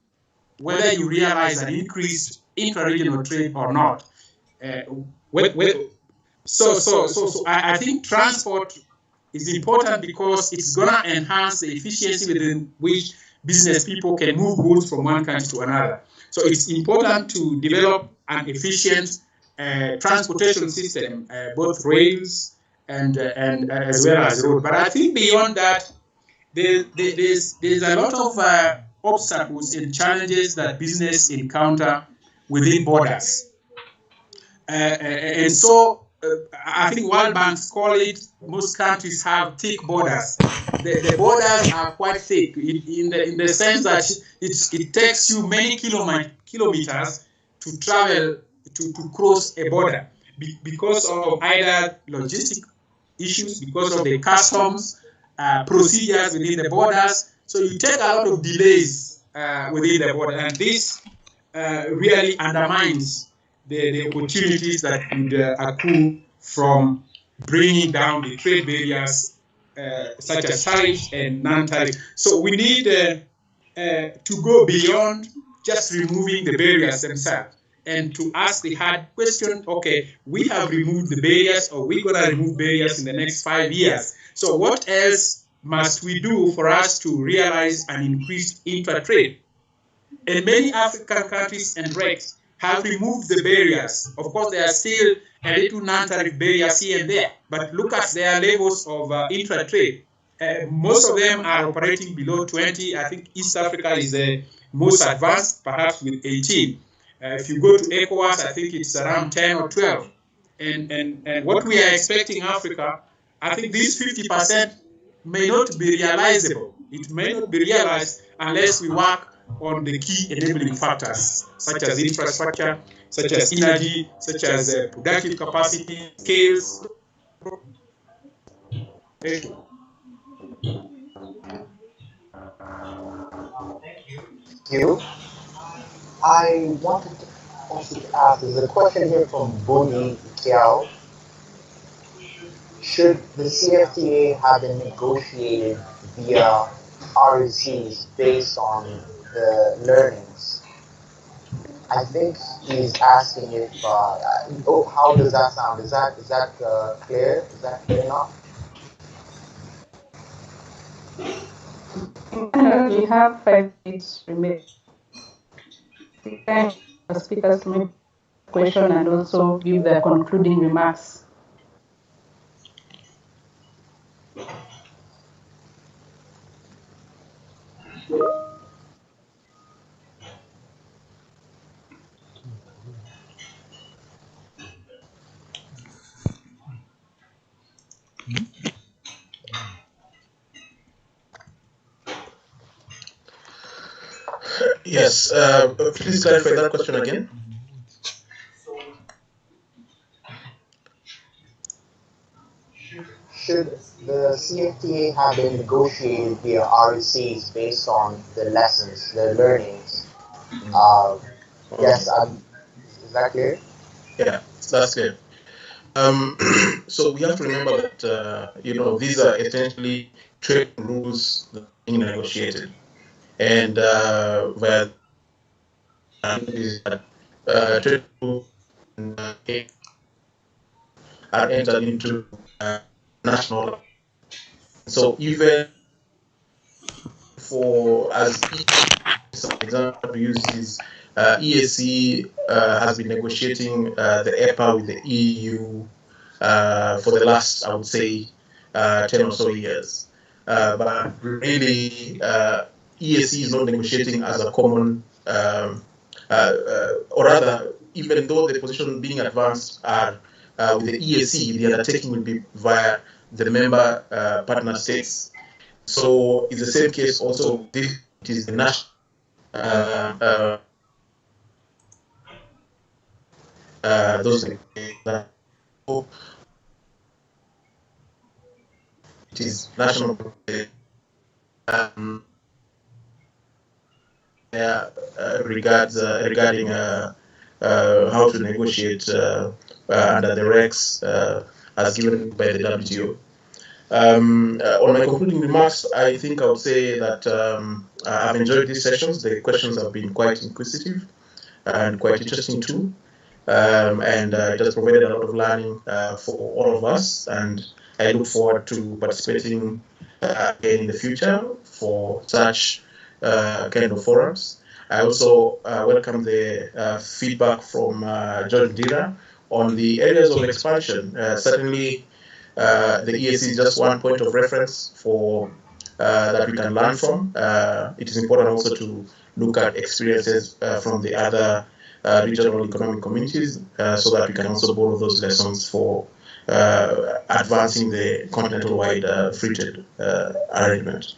whether you realize an increased intra-regional trade or not. So I think transport is important because it's going to enhance the efficiency within which business people can move goods from one country to another. So it's important to develop an efficient transportation system, both rails and as well as road. But I think beyond that, there's a lot of obstacles and challenges that business encounter within borders. And so I think World Banks call it, most countries have thick borders. The borders are quite thick in the sense that it takes you many kilometers to travel, to cross a border because of either logistic issues, because of the customs procedures within the borders. So you take a lot of delays within the border, and this really undermines the opportunities that could accrue from bringing down the trade barriers such as tariffs and non-tariff. So we need to go beyond just removing the barriers themselves and to ask the hard question, okay, we have removed the barriers, or we're going to remove barriers in the next 5 years. So what else must we do for us to realize an increased intra-trade? And many African countries and RECs have removed the barriers. Of course, there are still a little non-tariff barriers here and there, but look at their levels of intra-trade. Most of them are operating below 20. I think East Africa is the most advanced, perhaps with 18. If you go to ECOWAS, I think it's around 10 or 12. And what we are expecting in Africa, I think this 50% may not be realizable. It may not be realized unless we work on the key enabling factors, such as infrastructure, such as energy, such as productive capacity, scales. Thank you. Thank you. I wanted to also ask, there's a question here from Buni Kiao. Should the CFTA have been negotiated via RECs based on the learnings? I think he's asking if, how does that sound? Is that clear? Is that clear enough? We have 5 minutes remaining. Speakers to make a question and also give their concluding remarks. Yes, please clarify that question again. Should the CFTA have been negotiated via RECs based on the lessons, the learnings? Yes, is that clear? Yeah, that's clear. So we have to remember that these are essentially trade rules that are being negotiated, and where trade rules are entered into national. So even for as example uses EAC has been negotiating the EPA with the EU for the last, I would say, 10 or so years. But really, EAC is not negotiating as a common, or rather, even though the position being advanced are with the EAC, the undertaking will be via the member partner states. So it's the same case also. This is the national. Those that it is national regarding how to negotiate under the regs as given by the WTO. On my concluding remarks, I think I would say that I've enjoyed these sessions. The questions have been quite inquisitive and quite interesting too. And it has provided a lot of learning for all of us. And I look forward to participating again in the future for such kind of forums. I also welcome the feedback from John Dira on the areas of expansion. Certainly, the EAC is just one point of reference for that we can learn from. It is important also to look at experiences from the other regional economic communities so that we can also borrow those lessons for advancing the continental-wide free trade arrangement.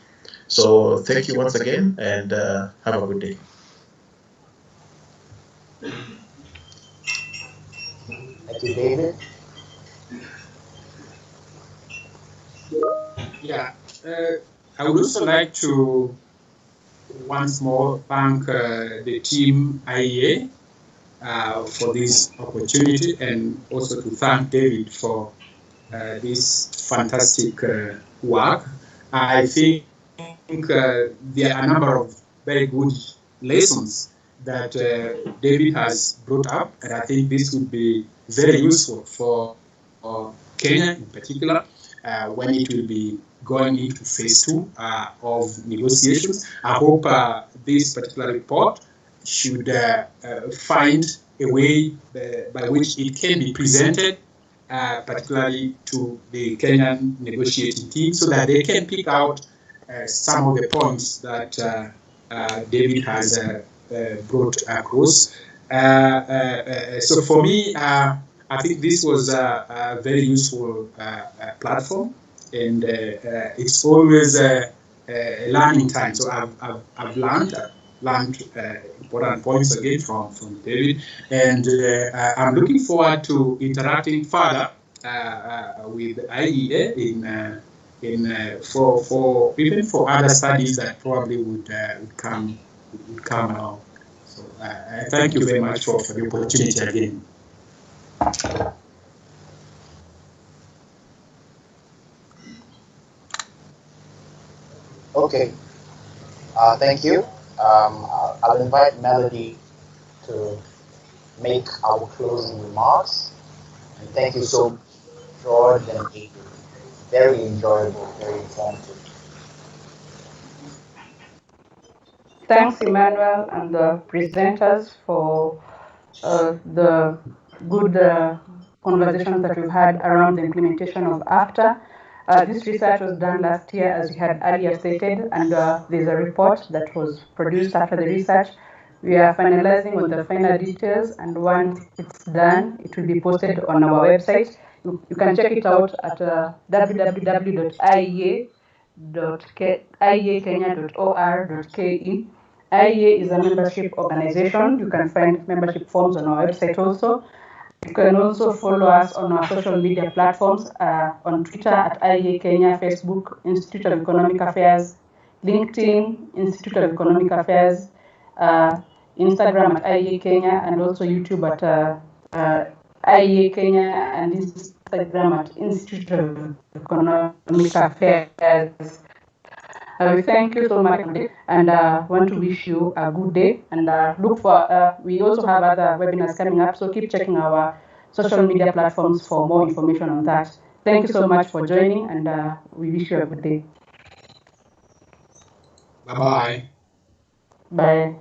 So thank you once again, and have a good day. Thank you, David. Yeah, I would also like to once more thank the team IEA for this opportunity, and also to thank David for this fantastic work. I think there are a number of very good lessons that David has brought up, and I think this would be very useful for Kenya in particular when it will be going into phase 2 of negotiations. I hope this particular report should find a way by which it can be presented particularly to the Kenyan negotiating team, so that they can pick out some of the points that David has brought across. So for me, I think this was a very useful platform, and it's always a learning time. So I've learned important points again from David, and I'm looking forward to interacting further with IEA for even for other studies that probably would come along. So thank you very much for the opportunity again. Okay, thank you. I'll invite Melody to make our closing remarks. And thank you so much, George and David. Very enjoyable, very informative. Thanks, Emmanuel, and the presenters for the good conversations that we've had around the implementation of AFTA. This research was done last year, as you had earlier stated, and there's a report that was produced after the research. We are finalizing on the final details, and once it's done, it will be posted on our website. You can check it out at www.iea.kenya.or.ke. IEA is a membership organization. You can find membership forms on our website also. You can also follow us on our social media platforms on Twitter at IEA-Kenya, Facebook, Institute of Economic Affairs, LinkedIn, Institute of Economic Affairs, Instagram at IEA-Kenya, and also YouTube at IEA-Kenya, and Instagram at Institute of Economic Affairs. We thank you so much and want to wish you a good day, and look for, we also have other webinars coming up, so keep checking our social media platforms for more information on that. Thank you so much for joining, and we wish you a good day. Bye-bye. Bye.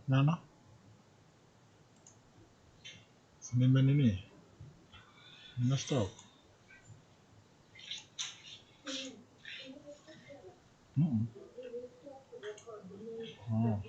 Nana, nini? Stop. Oh.